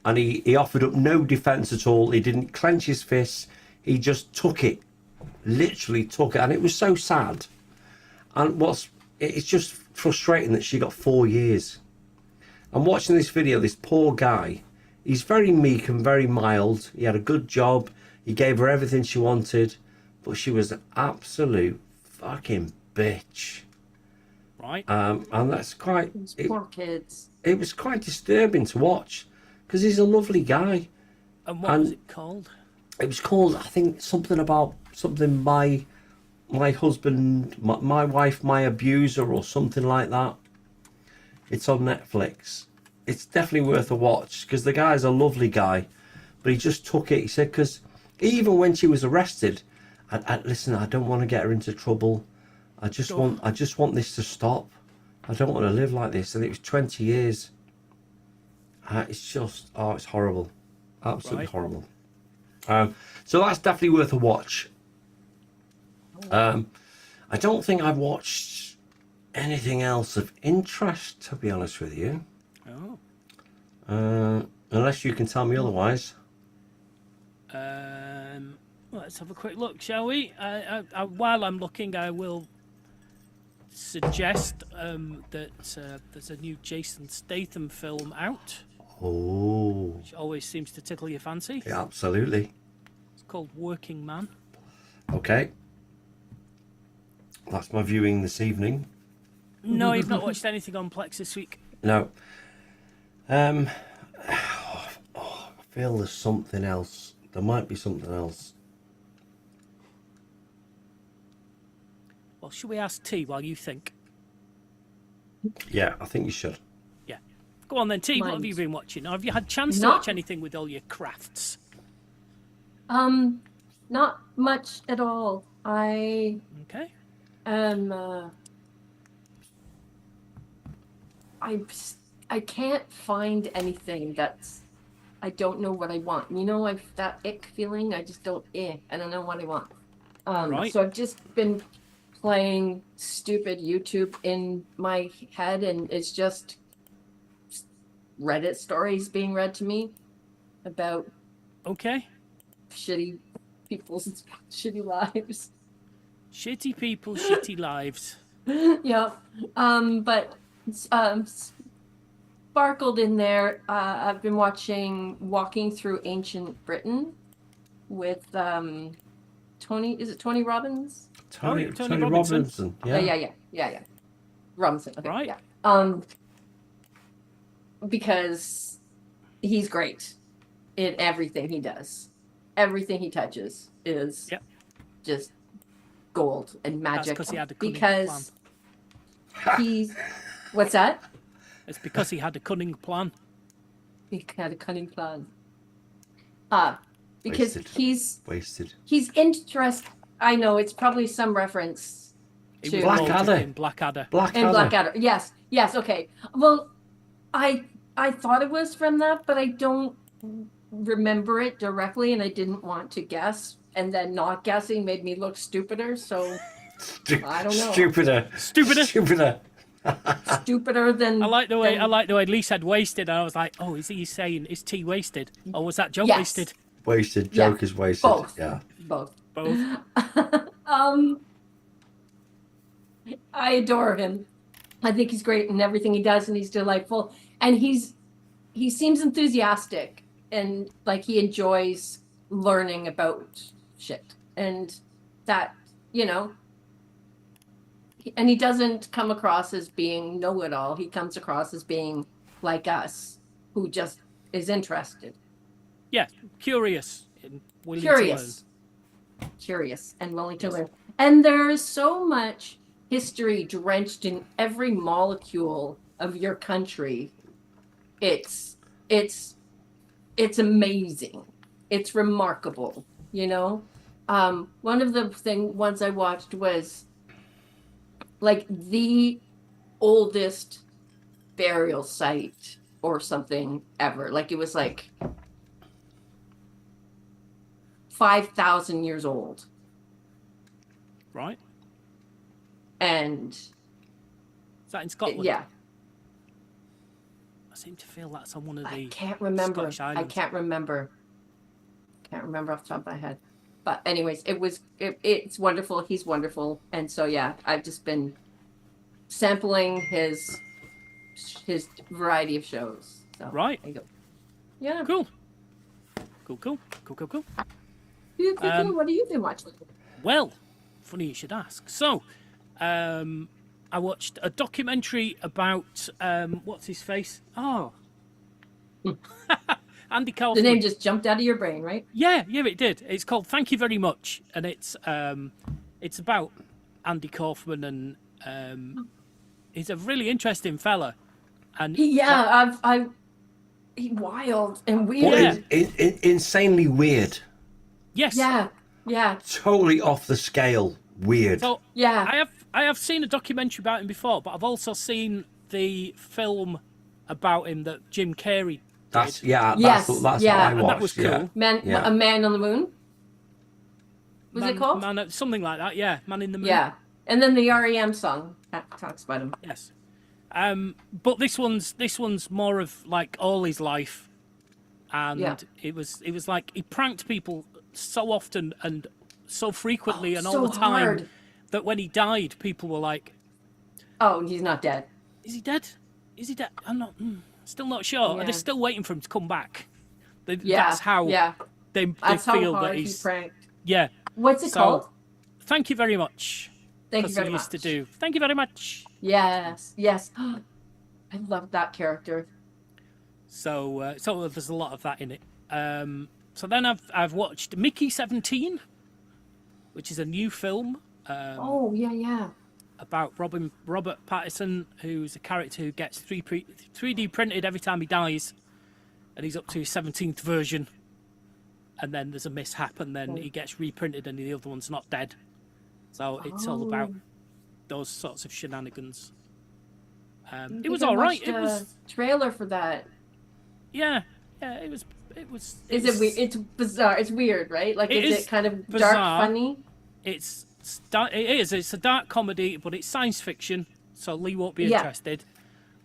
and he offered up no defense at all. He didn't clench his fists. He just took it, literally took it, and it was so sad. And it's just frustrating that she got 4 years. I'm watching this video, this poor guy, he's very meek and very mild. He had a good job. He gave her everything she wanted, but she was an absolute fucking bitch. Right. And that's quite... Poor kids. It was quite disturbing to watch, because he's a lovely guy. And what was it called? It was called, I think, something my husband, my wife, my abuser, or something like that. It's on Netflix. It's definitely worth a watch, because the guy's a lovely guy, but he just took it. He said, because even when she was arrested, listen, I don't want to get her into trouble. I just want this to stop. I don't want to live like this. And it was 20 years. It's just, it's horrible. Absolutely horrible. So that's definitely worth a watch. I don't think I've watched anything else of interest, to be honest with you. Unless you can tell me otherwise. Let's have a quick look, shall we? While I'm looking, I will suggest that there's a new Jason Statham film out. Oh. Which always seems to tickle your fancy. Yeah, absolutely. It's called Working Man. Okay. That's my viewing this evening. No, you've not watched anything on Plex this week. No. I feel there's something else. There might be something else. Well, should we ask T while you think? Yeah, I think you should. Yeah. Go on then, T. What have you been watching? Or have you had a chance to watch anything with all your crafts? Not much at all. I okay. I can't find anything that's. I don't know what I want. You know, I've that ick feeling. I just don't. I don't know what I want. Right. So I've just been playing stupid YouTube in my head, and it's just Reddit stories being read to me about shitty people's shitty lives. Shitty people, shitty lives. Yeah. But sparkled in there. I've been watching Walking Through Ancient Britain with Tony. Is it Tony Robbins? Tony Robinson. Yeah. Robinson. Okay, right. Yeah. Because he's great in everything he does. Everything he touches is just gold and magic. That's because he had a cunning plan. He's what's that? It's because he had a cunning plan. He had a cunning plan. Because Wasted. He's interested. I know it's probably some reference to Blackadder. Blackadder. In Blackadder. Yes. Okay. Well, I thought it was from that, but I don't remember it directly, and I didn't want to guess. And then not guessing made me look stupider. So I don't know. Stupider. Stupider than. I like the way Lee said wasted, and I was like, oh, is he saying is tea wasted, or was that joke wasted? Wasted. Joke is wasted. Both. Yeah. Both. Both. I adore him. I think he's great in everything he does, and he's delightful. And he seems enthusiastic and like he enjoys learning about shit. And that, and he doesn't come across as being know-it-all. He comes across as being like us, who just is interested. Yeah, curious and willing Curious. to learn. Curious and willing to learn. And there's so much history drenched in every molecule of your country. It's amazing. It's remarkable, One of the ones I watched was like the oldest burial site or something ever. Like it was like 5,000 years old. Right. And is that in Scotland? Yeah. I seem to feel that's on one of the I can't remember. Scottish islands. I can't remember. Can't remember off the top of my head. But anyways, it's wonderful. He's wonderful. And so yeah, I've just been sampling his variety of shows. So right. There you go. Yeah. Cool. Cool. Cool. What have you been watching? Well, funny you should ask. So, I watched a documentary about what's his face? Oh, Andy Kaufman. The name just jumped out of your brain, right? Yeah, it did. It's called Thank You Very Much, and it's about Andy Kaufman, and he's a really interesting fella. And he's wild and weird. Insanely weird. Yes. Yeah. Totally off the scale. Weird. So yeah, I have seen a documentary about him before, but I've also seen the film about him that Jim Carrey. That's did. That's what I watched. And that was cool. Yeah. A Man on the Moon. Was it called? Something like that. Yeah, Man in the Moon. Yeah, and then the REM song talks about him. Yes. But this one's more of like all his life, and it was like he pranked people so often and so frequently and all the time hard. that when he died, people were like, "Oh, he's not dead. Is he dead? Is he dead? I'm not. Still not sure. Yeah. They're still waiting for him to come back. That's how they feel how that he's pranked. Yeah. What's it called? Thank you very much. Thank you very Used much. to do. Thank you very much. Yes. I love that character. So there's a lot of that in it. So then I've watched Mickey 17, which is a new film. Yeah. About Robert Pattinson, who's a character who gets 3D printed every time he dies, and he's up to his 17th version. And then there's a mishap, and then he gets reprinted, and the other one's not dead. So it's all about those sorts of shenanigans. It was all right. It was trailer for that. Yeah, it was. Is it weird? It's bizarre. It's weird, right? Like, is it kind of bizarre. dark, funny? It is. It's a dark comedy, but it's science fiction, so Lee won't be interested.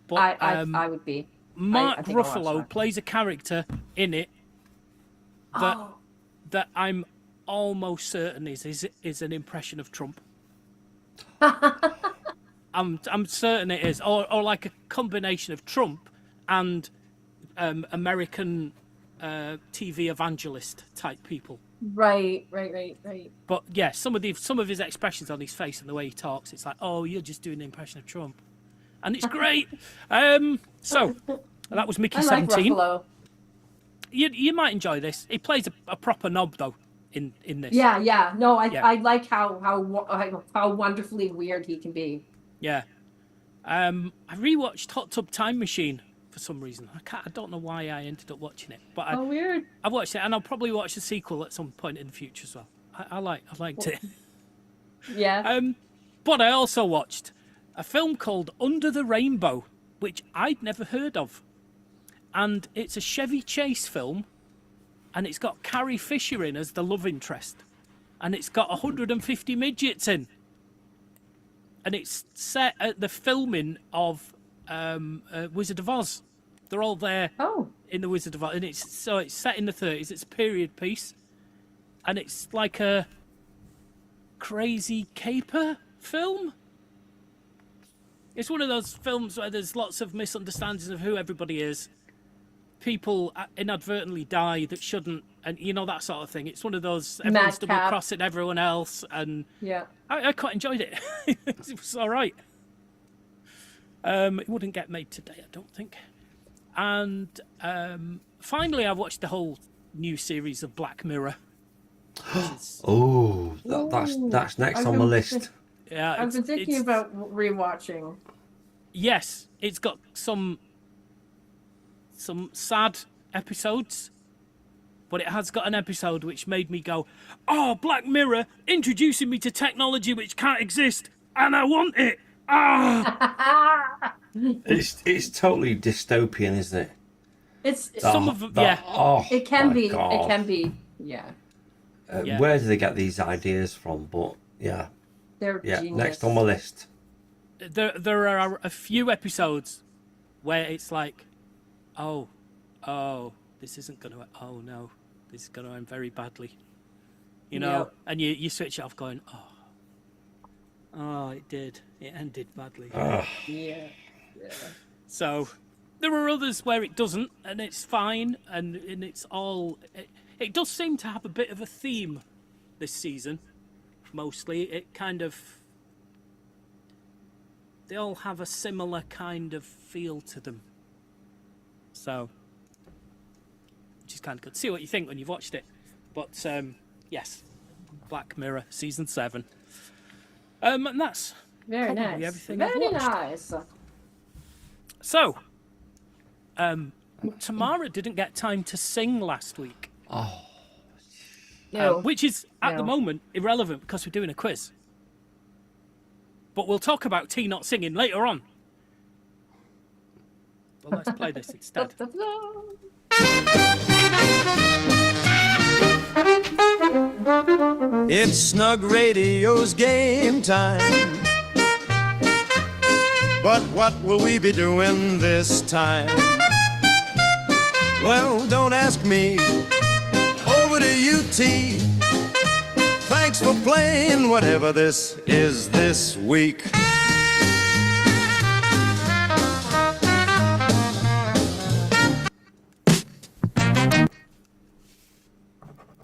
But I would be. Mark I think I'll watch Ruffalo that. plays plays a character in it that I'm almost certain is an impression of Trump. I'm certain it is, or like a combination of Trump and American TV evangelist type people. Right. But yeah, some of his expressions on his face and the way he talks, it's like, oh, you're just doing an impression of Trump, and it's great. So that was Mickey 17. Ruffalo. You might enjoy this. He plays a proper knob though in this. Yeah. No, I like how wonderfully weird he can be. Yeah. I rewatched Hot Tub Time Machine for some reason. I don't know why I ended up watching it, but weird. I watched it, and I'll probably watch the sequel at some point in the future as well. I liked it. Yeah. But I also watched a film called Under the Rainbow, which I'd never heard of, and it's a Chevy Chase film, and it's got Carrie Fisher in as the love interest, and it's got 150 midgets in, and it's set at the filming of Wizard of Oz. They're all there in the Wizard of Oz, and it's set in the 30s. It's a period piece, and it's like a crazy caper film. It's one of those films where there's lots of misunderstandings of who everybody is. People inadvertently die that shouldn't, and you know, that sort of thing. It's one of those everyone's double Madcap. crossing everyone else, and Yeah. I quite enjoyed it. It was all right. It wouldn't get made today, I don't think. And finally, I watched the whole new series of Black Mirror. Oh, that's next on my list. Yeah, I've been thinking about rewatching. Yes, it's got some sad episodes, but it has got an episode which made me go, "Oh, Black Mirror introducing me to technology which can't exist, and I want it." Ah, It's totally dystopian, isn't it? It's some of them, yeah. Oh, it can my be. God. It can be. Yeah. Yeah. Where do they get these ideas from? But yeah, They're genius. next on my list. There are a few episodes where it's like, oh, this isn't gonna. Oh no, this is gonna end very badly. You know, Yep. and you switch it off, going, oh, it did. It ended badly. Yeah. So there are others where it doesn't, and it's fine, and it's all. It does seem to have a bit of a theme this season. Mostly, it kind of. They all have a similar kind of feel to them. So, which is kind of good. See what you think when you've watched it. But yes, Black Mirror season 7. And that's Very probably nice. everything I've Very watched. nice. So, Tamara didn't get time to sing last week. Oh, No. Which is, at the No. moment, irrelevant because we're doing a quiz. But we'll talk about T not singing later on. Well, let's play this instead. It's Snug Radio's game time. But what will we be doing this time? Well, don't ask me. Over to you, T. Thanks for playing whatever this is this week.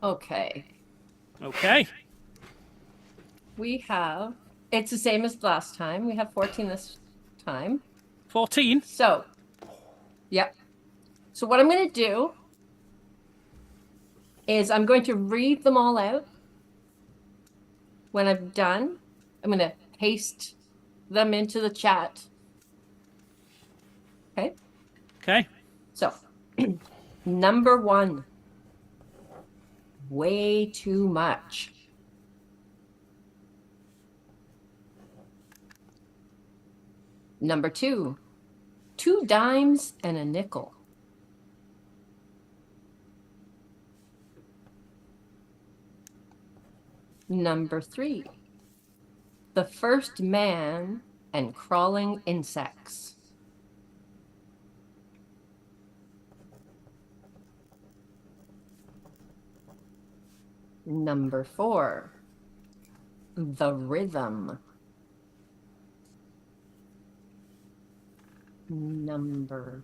Okay. Okay. We have. It's the same as last time. We have 14 this time. 14? So. Yep. So what I'm going to do is I'm going to read them all out. When I'm done, I'm going to paste them into the chat. Okay? Okay. So, number 1. Way too much. Number 2. 2 dimes and a nickel. Number 3. The first man and crawling insects. Number 4. The rhythm. Number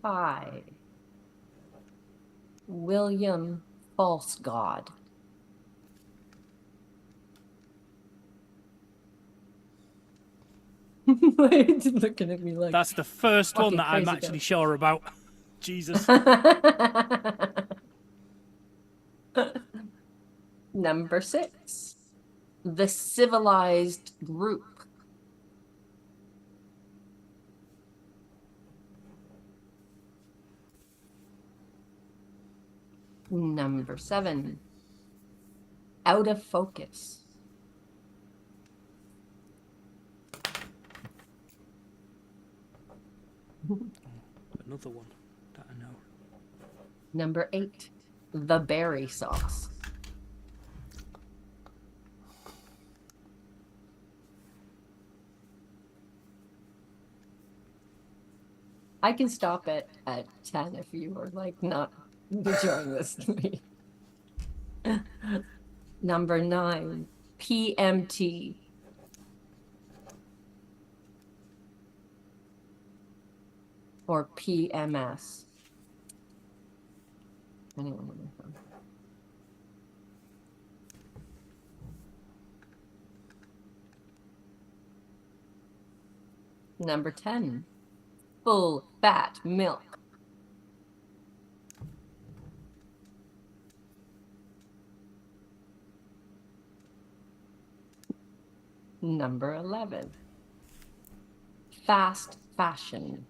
5. William False God. It's looking at me like That's the first one fucking that I'm crazy actually guy. sure about. Jesus. Number 6. The civilized group. Number 7. Out of focus. Another one that I know. Number 8. The berry sauce. I can stop it at 10 if you were like not enjoying this to me. Number 9. PMT. or PMS? Anyone on their phone? Number 10, full fat milk. Number 11, fast fashion.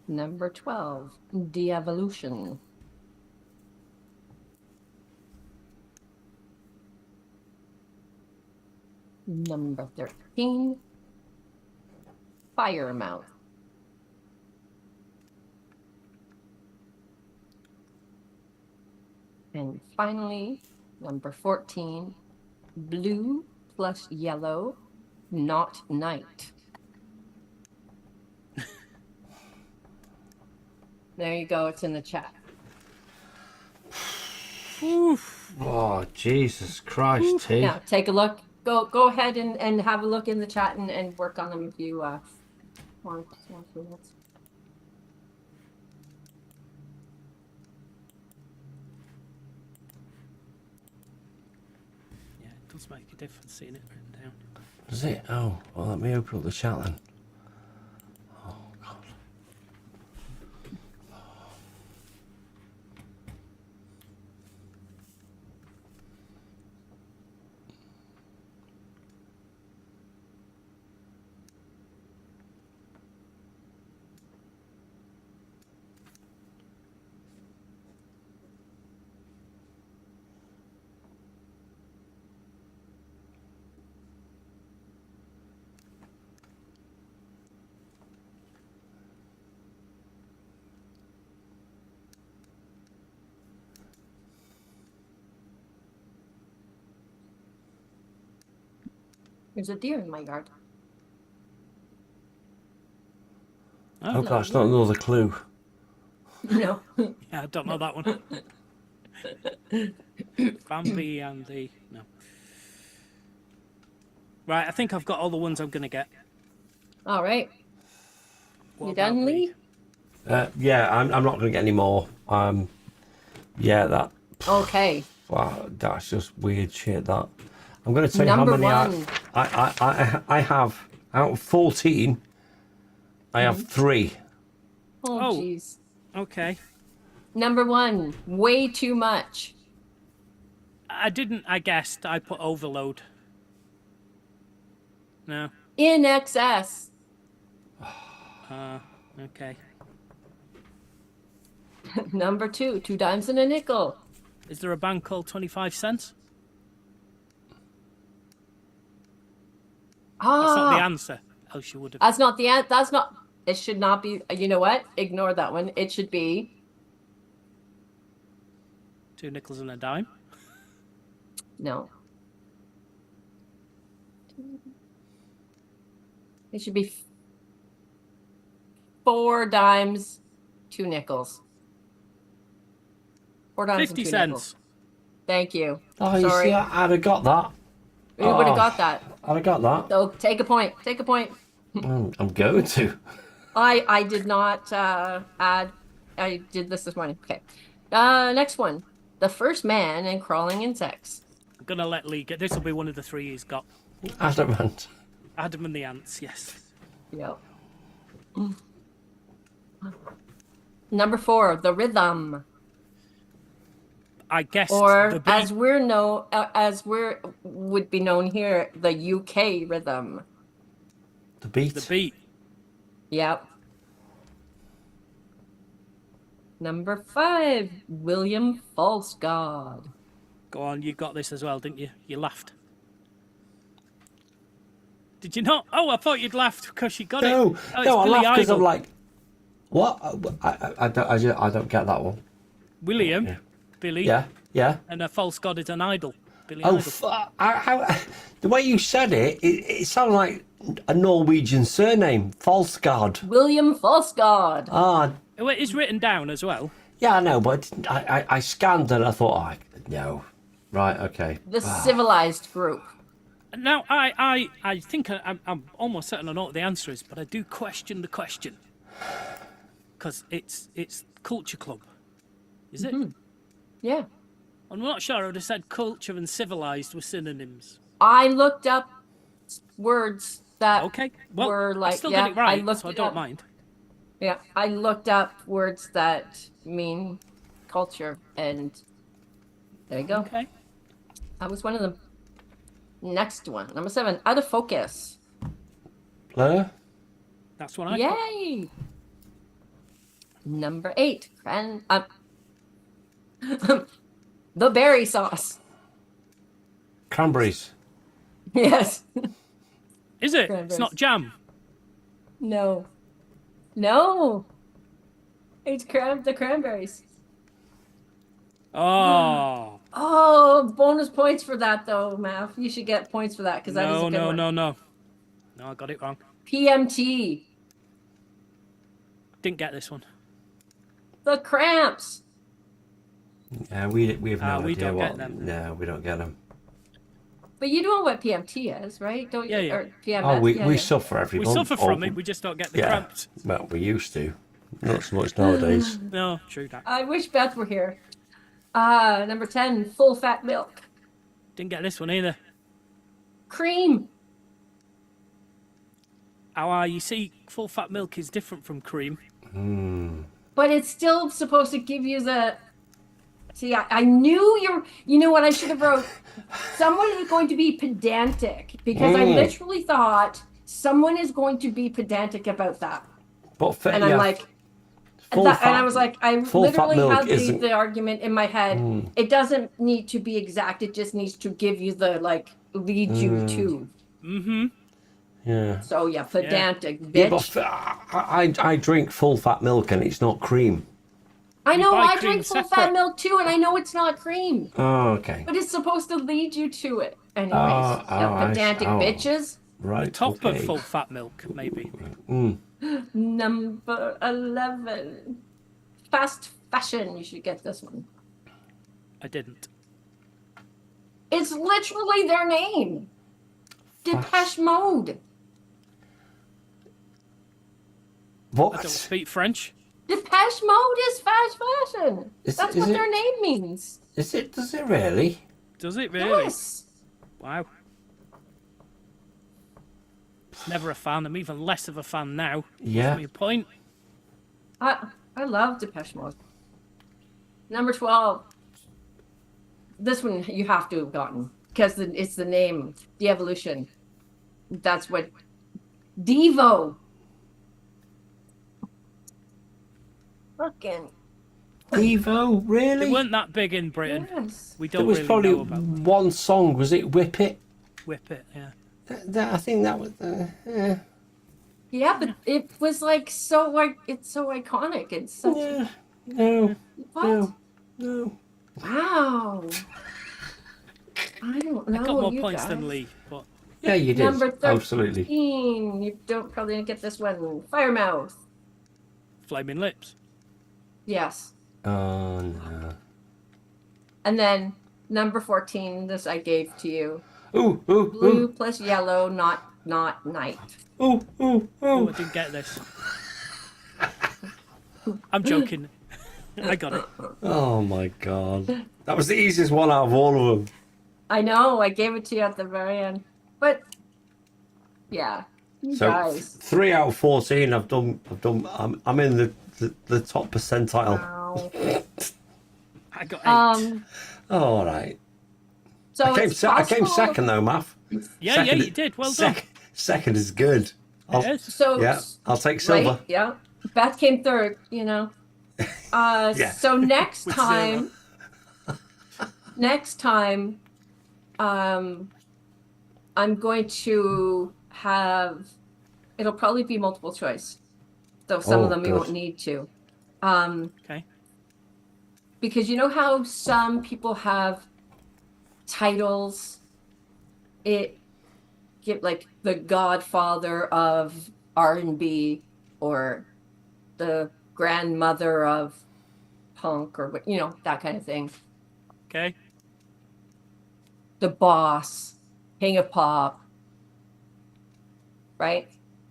Number 12, de-evolution. Number 13, fire mouth. And finally, number 14, blue plus yellow, not night. There you go, it's in the chat. Oof. Oh, Jesus Christ, T. Now, take a look. Go ahead and have a look in the chat and work on them if you want. Yeah, it does make a difference seeing it written down. Does it? Oh, well, let me open up the chat then. Oh, God. There's a deer in my yard. Oh, gosh, not another clue. No. Yeah, I don't know that one. Bambi and the... No. Right, I think I've got all the ones I'm going to get. All right. What You about done, Lee? Yeah, I'm not going to get any more. Yeah, that... Okay. Wow, that's just weird shit, that. I'm going to tell you Number how many one. I have. Out of 14, I have 3. Oh, jeez. Okay. Number 1, way too much. I guessed. I put overload. No. In excess. Okay. Number 2, 2 dimes and a nickel. Is there a band called 25 cents? That's not the answer. Else you would have. That's not the answer. That's not. It should not be. You know what? Ignore that one. It should be 2 nickels and a dime. no. It should be 4 dimes, 2 nickels. 4 dimes 50 and 2 cents. nickels. Thank you. Oh, you Sorry. see, I'd have got that. We would have got that. I'd have got that. So take a point. Take a point. I'm going to. I did not add. I did this morning. Okay. Next one. The first man in crawling insects. I'm going to let Lee get... This will be one of the 3 he's got. Adamant. Adam and the ants, yes. Yep. Number 4, the rhythm. I guess. Or as we're would be known here, the UK rhythm. The beat. The beat. Yep. Number 5, William Falsegod. Go on, you got this as well, didn't you? You laughed. Did you not? Oh, I thought you'd laughed because you got it. No, Oh, no, I Billy laughed because Idol. I'm like, what? I don't get that one. William, Yeah. Billy, Yeah. and a false god is an idol. Billy Oh, Idol. the way you said it sounds like a Norwegian surname, Falsegard. William Falsegod. Ah, Oh, it is written down as well. yeah, I know, but I scanned and I thought, no, right, okay. The civilized group. Now, I think I'm almost certain I know what the answer is, but I do question the question. Because it's Culture Club. Is it? Yeah. I'm not sure. I would have said culture and civilized were synonyms. I looked up words that Okay. Well, were I like, still yeah, get it right, I looked so I it don't up. mind. Yeah, I looked up words that mean culture, and there you go. Okay. That was one of them. Next one, number 7, out of focus. Blur? That's what I got. Yay! Number 8, the berry sauce. Cranberries. Yes. Is it? It's not jam. No. No. It's the cranberries. Oh. Oh, bonus points for that though, Mav. You should get points for that because that is a good one. No, I got it wrong. PMT. Didn't get this one. The cramps. Yeah, we have no we idea don't what. get them. No, we don't get them. But you know what PMT is, right? Don't you? Yeah. Or PMS? Oh, we yeah. suffer every We month. suffer from it, we just don't get the cramps. Well, we used to. Not so much nowadays. No, true that. I wish Beth were here. Number 10, full fat milk. Didn't get this one either. Cream. You see, full fat milk is different from cream. But it's still supposed to give you the... See, I knew you know what I should have wrote? Someone is going to be pedantic. Because I literally thought someone is going to be pedantic about that. But And I'm like... And I was like, I literally had the argument in my head. It doesn't need to be exact. It just needs to give you the, like, lead you to. Mm-hmm. Yeah. So, yeah, pedantic, Yeah, bitch. but I drink full fat milk and it's not cream. I know, buy I cream drink full separate. fat milk too, and I know it's not cream. Oh, okay. But it's supposed to lead you to it. Anyways, pedantic bitches. Right. Top okay. of full fat milk, maybe. Number 11. Fast fashion. You should get this one. I didn't. It's literally their name. Depeche Mode. What? I don't speak French. Depeche Mode is fast fashion. Is That's it- what is their it- name means. Is it? Does it really? Does it really? Yes. Wow. Never a fan. I'm even less of a fan now. Yeah. Give me a point. I love Depeche Mode. Number 12. This one you have to have gotten because it's the name, the evolution. That's what Devo. Fucking Devo, They really? weren't that big in Britain. yes. We There don't was really probably know about them. one song. Was it Whip It? Whip it, yeah. I think that was. Yeah, but it was like it's so iconic. It's such No. what? No. Wow. I don't know. I got more you points guys. than Lee, but Yeah, you did. Number 13. Absolutely. You don't probably didn't get this one. Firemouth. Flaming Lips. Yes. Oh no. And then number 14, this I gave to you. Ooh. Blue plus yellow, not night. Ooh. Oh, I didn't get this. I'm joking. I got it. Oh my god. That was the easiest one out of all of them. I know, I gave it to you at the very end. But yeah, you So guys. 3 out of 14. I'm in the top percentile. Wow. I got 8. Oh, all right. So I it's came possible. second though, Math. Yeah, you did. Well done. Second is good. It is. So Yeah, I'll take silver. right, yeah. Beth came third, you know. Yeah. So next With time, I'm going to have. It'll probably be multiple choice, though some Oh, of them you good. won't need to. Okay. Because you know how some people have titles. It get like the Godfather of R&B or the grandmother of punk or what, you know, that kind of thing. Okay. The boss. King of Pop, right?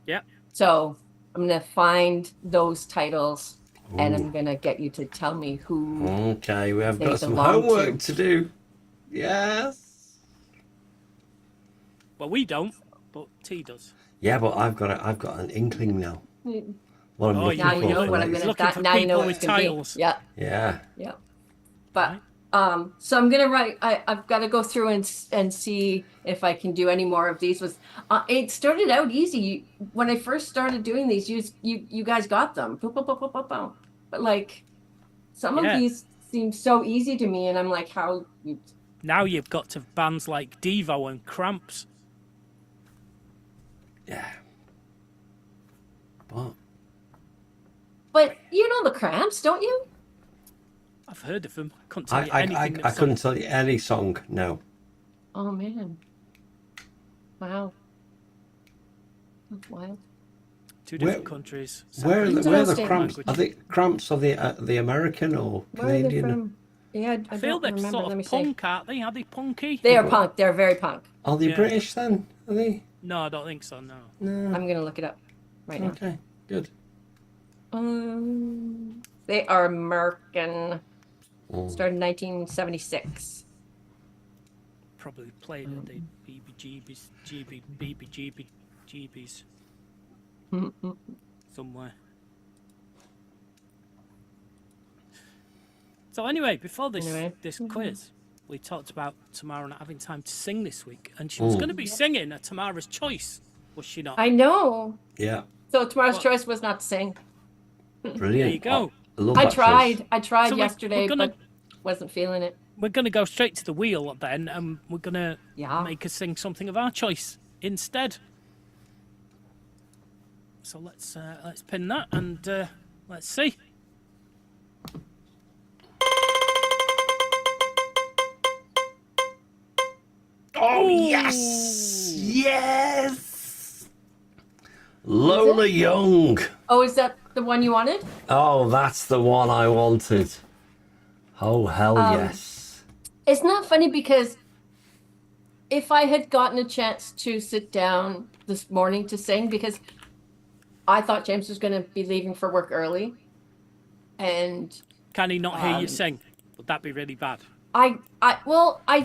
Yeah. So I'm gonna find those titles, and Ooh. I'm gonna get you to tell me who. Okay, we have they got some belong homework to do. Yes. Well, we don't, but T does. Yeah, but I've got an inkling now. What I'm Oh, looking Now for you know for what I'm next. gonna. looking That, for now you know people what with it's gonna titles. be. Yeah, Yeah. yeah. But Right. so I'm gonna write. I've got to go through and see if I can do any more of these. It started out easy when I first started doing these. You guys got them, boop, boop, boop, boop, boop, boop. But like some of Yeah. these seem so easy to me, and I'm like, how? Now you've got to bands like Devo and Cramps. Yeah. But But you know the Cramps, don't you? I've heard of them. Couldn't tell you I anything. couldn't tell you any song. No. Oh man! Wow, that's wild. Two different countries. Where are Separate where are the state Cramps? language. Are they Cramps? Are the American or Where are they Canadian? from? Yeah, I feel don't they're remember. sort Let of me see. punk, aren't they? Are they punky? They are punk. They're very punk. Are they Yeah. British then? Are they? No, I don't think so. No. No. I'm gonna look it up right now. Okay. Good. They are American. Oh. Started in 1976. Probably played at the BBGBs somewhere. So anyway, before this quiz, we talked about Tamara not having time to sing this week, and she was going to be singing a Tamara's Choice, was she not? I know. Yeah. So tomorrow's choice was not to sing. Brilliant. There you go. I love I that tried. choice. I tried So yesterday, we're gonna- but wasn't feeling it. We're going to go straight to the wheel then, and we're going to Yeah. make her sing something of our choice instead. So let's pin that and let's see. Oh yes, yes. Lola Young. Oh, is that the one you wanted? Oh, that's the one I wanted. Oh hell yes. It's not funny because if I had gotten a chance to sit down this morning to sing, because I thought James was going to be leaving for work early, and Can he not hear you sing? Would that be really bad? I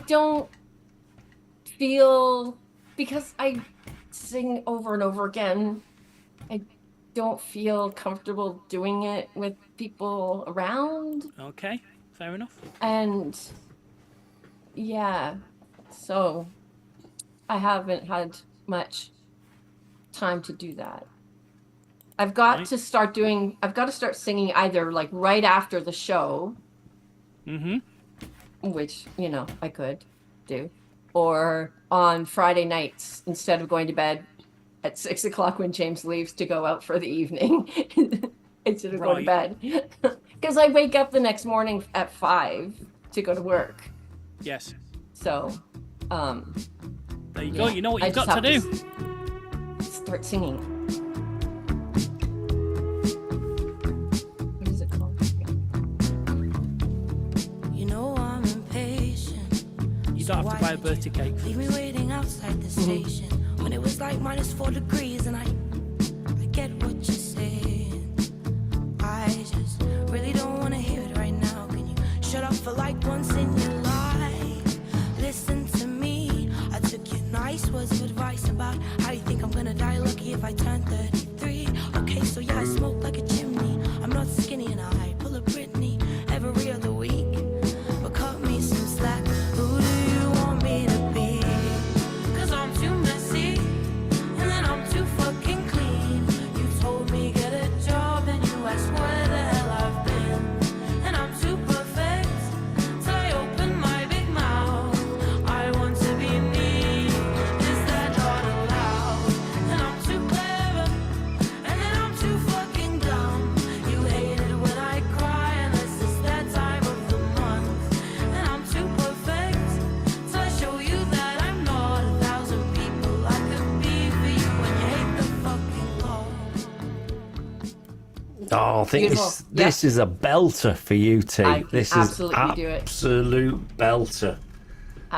don't feel, because I sing over and over again, I don't feel comfortable doing it with people around. Okay, fair enough. And yeah, so I haven't had much time to do that. I've got to start singing either like right after the show, which, you know, I could do, or on Friday nights instead of going to bed at 6 o'clock when James leaves to go out for the evening instead of going to bed. Because I wake up the next morning at 5 to go to work. Yes. So, there you go. You know what I you've just got to have do. Start singing. What is it called? You know I'm impatient. You don't have to buy a birthday cake. Leave me waiting outside the station when it was like -4 degrees, and I get what you're saying. I just really don't want to hear it right now. Can you shut up for like once in your life? Listen to me. I took your nice words of advice about how you think I'm gonna die lucky if I turn 33. Okay, so yeah, I smoke like a chimney. I'm not skinny and I pull a Britney every other week. But cut me some slack. Who do you want me to be? 'Cause I'm too messy, and then I'm too fucking clean. You told me get a job and you asked where the hell I've been. And I'm too perfect, so I open my big mouth. I want to be me, is that not allowed? And I'm too clever, and then I'm too fucking dumb. You hate it when I cry unless it's that time of the month. And I'm too perfect, so I show you that I'm not 1,000 people I could be for you when you hate the fucking law. Oh, I think Beautiful. this is a belter for you, T. I This absolutely is do it. absolute belter.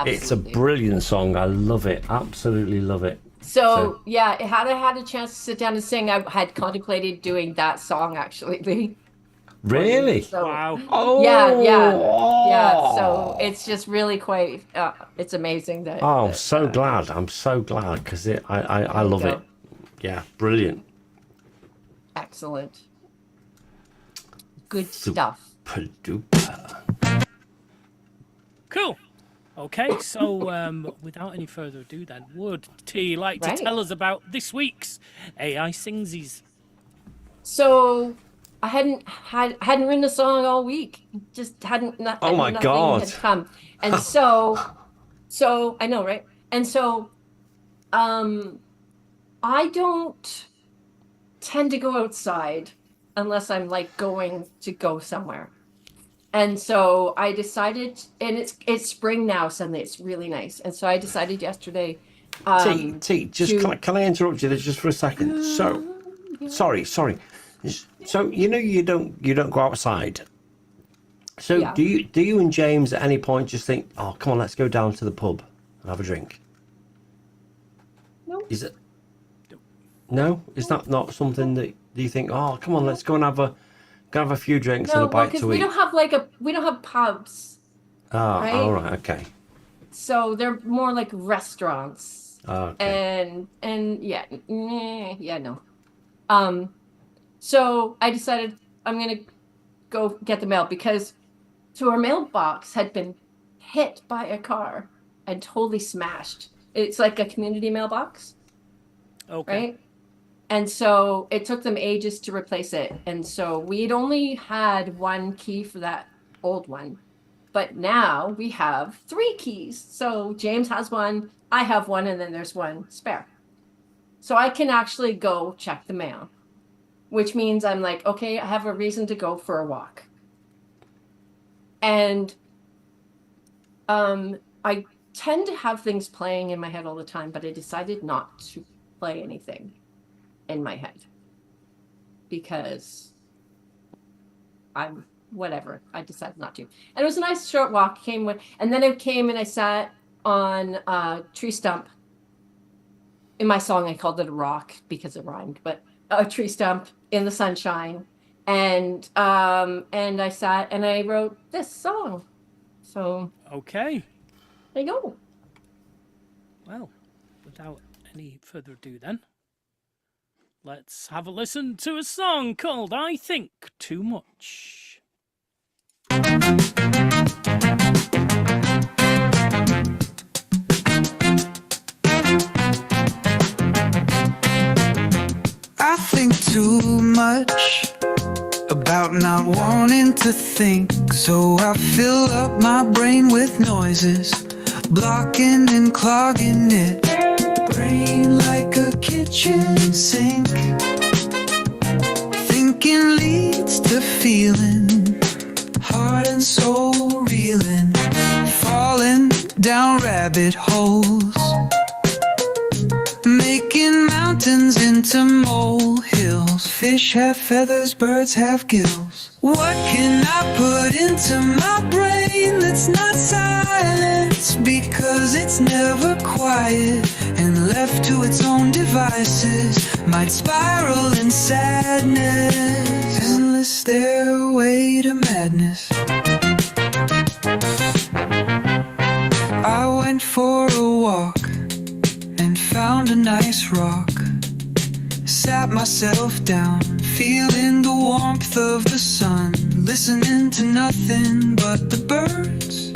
It's a Absolutely. brilliant song. I love it. Absolutely love it. So yeah, had I had a chance to sit down and sing, I had contemplated doing that song actually, Lee. Really? So, Wow. Oh. yeah. So it's just really quite. It's amazing that. Oh, I'm that, so glad. I'm so glad because I you love go. it. Yeah, brilliant. Excellent. Good stuff. Super-duper. Cool. Okay, so without any further ado, then, would T like to Right. tell us about this week's AI Singsies? So I hadn't written a song all week. Just hadn't. Oh my nothing God. had come, and so I know, right? And so, I don't tend to go outside unless I'm like going to go somewhere. And so I decided, and it's spring now. Suddenly, it's really nice. And so I decided yesterday. T, just can I interrupt you there just for a second? So, sorry. So you don't go outside. So Yeah. do you and James at any point just think, oh, come on, let's go down to the pub and have a drink? No. Is it? No, is that not something that you think? Oh, come on, let's go and have a few drinks and No, a bite because to we eat. don't have pubs, Ah, right? all right, okay. so they're more like restaurants. Okay. And yeah, no. So I decided I'm gonna go get the mail because our mailbox had been hit by a car and totally smashed. It's like a community mailbox, Okay. right? And so it took them ages to replace it. And so we'd only had one key for that old one. But now we have 3 keys. So James has one, I have one, and then there's one spare. So I can actually go check the mail, which means I'm like, okay, I have a reason to go for a walk. And I tend to have things playing in my head all the time, but I decided not to play anything in my head because I'm whatever. I decided not to. And it was a nice short walk. And then I came and I sat on a tree stump. In my song, I called it a rock because it rhymed, but a tree stump in the sunshine. And I sat and I wrote this song. So Okay. there you go. Well, without any further ado, then, let's have a listen to a song called I Think Too Much. I think too much about not wanting to think, so I fill up my brain with noises, blocking and clogging it. Brain like a kitchen sink. Thinking leads to feeling, heart and soul reeling, falling down rabbit holes, making mountains into molehills. Fish have feathers, birds have gills. What can I put into my brain that's not silence? Because it's never quiet and left to its own devices might spiral in sadness, endless stairway to madness. I went for a walk and found a nice rock. Sat myself down, feeling the warmth of the sun, listening to nothing but the birds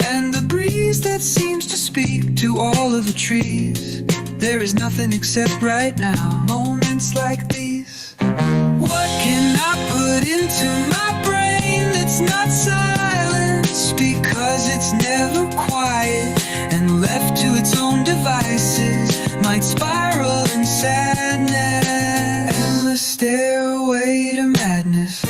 and the breeze that seems to speak to all of the trees. There is nothing except right now, moments like these. What can I put into my brain that's not silence? Because it's never quiet and left to its own devices might spiral in sadness, endless stairway to madness.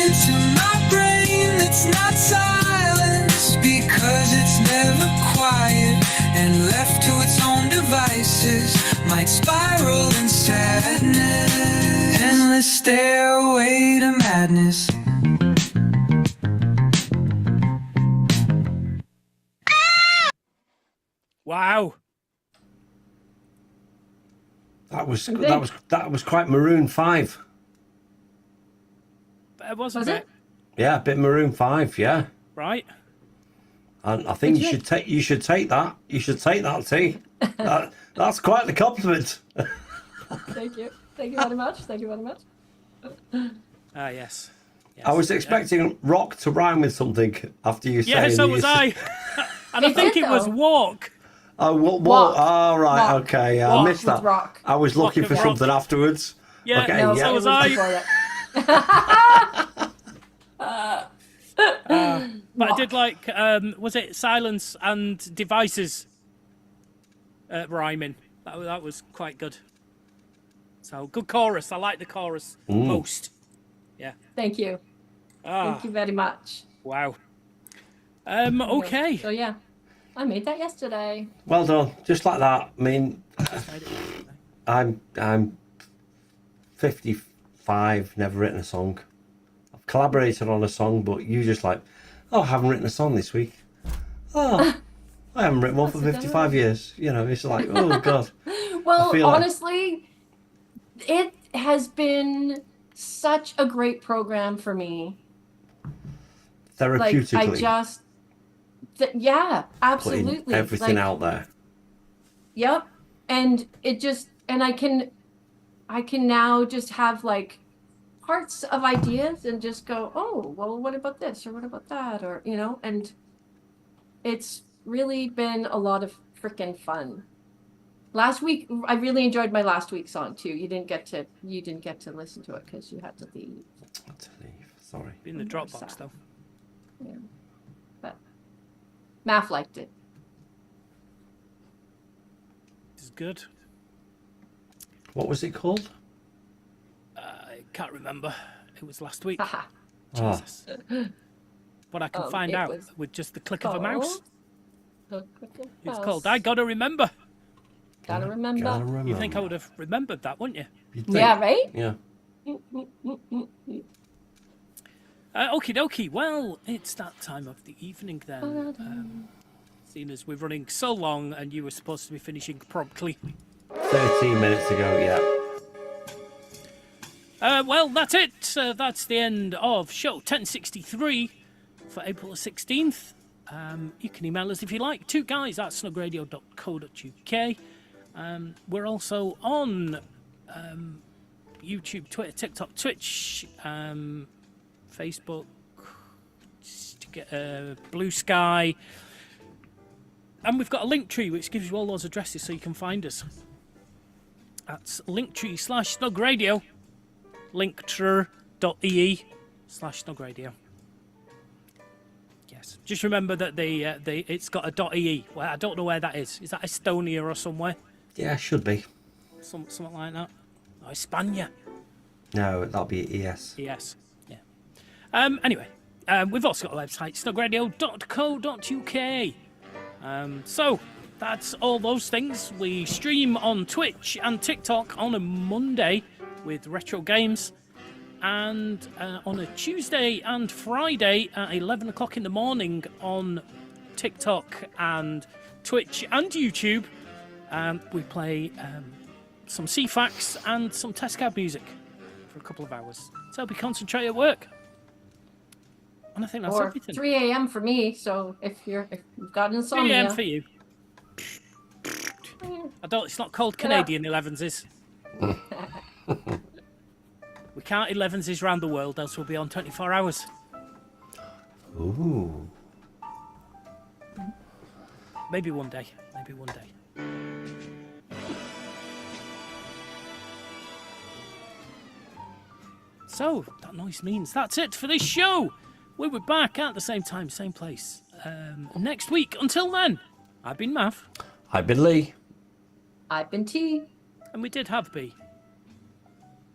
into my brain that's not silence, because it's never quiet and left to its own devices might spiral in sadness. Endless stairway to madness. Wow. That was quite Maroon 5. It was a Was bit. it? Yeah, a bit Maroon 5. Yeah, Right. and I think Would you you? should take that. You should take that, T. That's quite the compliment. Thank you. Thank you very much. Thank you very much. Ah, yes. I was expecting rock to rhyme with something after you Yeah, saying. so that was you I. And I It think did, it was though. walk. Oh, what? Walk. Oh, right. Walk. Okay. Yeah, Walk I missed with that. rock. I was looking Walk for and rock. something afterwards. Yeah, Okay. No, yeah. so was it I. before that. But I did like, was it silence and devices rhyming? That was quite good. So, good chorus. I like the chorus most. Yeah. Thank you. Thank you very much. Wow. Okay. So yeah, I made that yesterday. Well done. Just like that. I mean, I'm 55. Never written a song. I've collaborated on a song, but you just like, oh, I haven't written a song this week. Oh, I haven't written one for 55 years. You know, it's like, oh god. Well, feel like- honestly, it has been such a great program for me. Like, Therapeutically. I just, yeah, absolutely. Putting everything Like, out there. Yep. And it just, and I can now just have like parts of ideas and just go, oh, well, what about this or what about that? Or, you know, and it's really been a lot of freaking fun. Last week, I really enjoyed my last week's song too. You didn't get to listen to it because you had to leave. I had to leave. Sorry. Be in the Dropbox, though. Yeah. But Math liked it. It's good. What was it called? I can't remember. It was last week. Haha. Ah. Jesus. But I can find it out was with just the click of a mouse. called- It's called I Gotta Remember. Gotta remember. Gotta remember. You think I would have remembered that, wouldn't you? You'd think. Yeah, right? Yeah. Okie dokie. Well, it's that time of the evening then. Seeing as we're running so long and you were supposed to be finishing promptly. 13 minutes ago, yeah. Well, that's it. That's the end of show 1063 for April the 16th. You can email us if you like. 2guys@snugradio.co.uk. We're also on YouTube, Twitter, TikTok, Twitch, Facebook, Blue Sky. And we've got a link tree which gives you all those addresses so you can find us. That's linktree/snugradio. linktr.ee/snugradio. Yes. Just remember that it's got a .ee. Well, I don't know where that is. Is that Estonia or somewhere? Yeah, should be. Something like that. Oh, España. No, that'll be ES. Yes. Yeah. Anyway, we've also got a website, snugradio.co.uk. So that's all those things. We stream on Twitch and TikTok on a Monday with retro games, and on a Tuesday and Friday at 11 o'clock in the morning on TikTok and Twitch and YouTube. We play some CFAX and some test cab music for a couple of hours. So we concentrate at work. And I think that's Or everything. 3 a.m. for me. So if you've got 3 insomnia, a.m. for you. It's not called Canadian 11s, is? We count 11s round the world, else we'll be on 24 hours. Ooh. Maybe one day. Maybe one day. So, that noise means that's it for this show. We'll be back at the same time, same place next week. Until then, I've been Mav. I've been Lee. I've been T. And we did have B.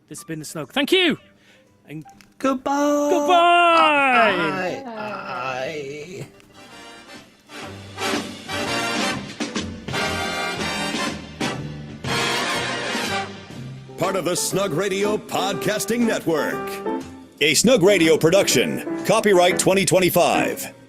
This has been the Snug. Thank you. And Goodbye. Goodbye. Bye. Part of the Snug Radio Podcasting Network. A Snug Radio production. Copyright 2025.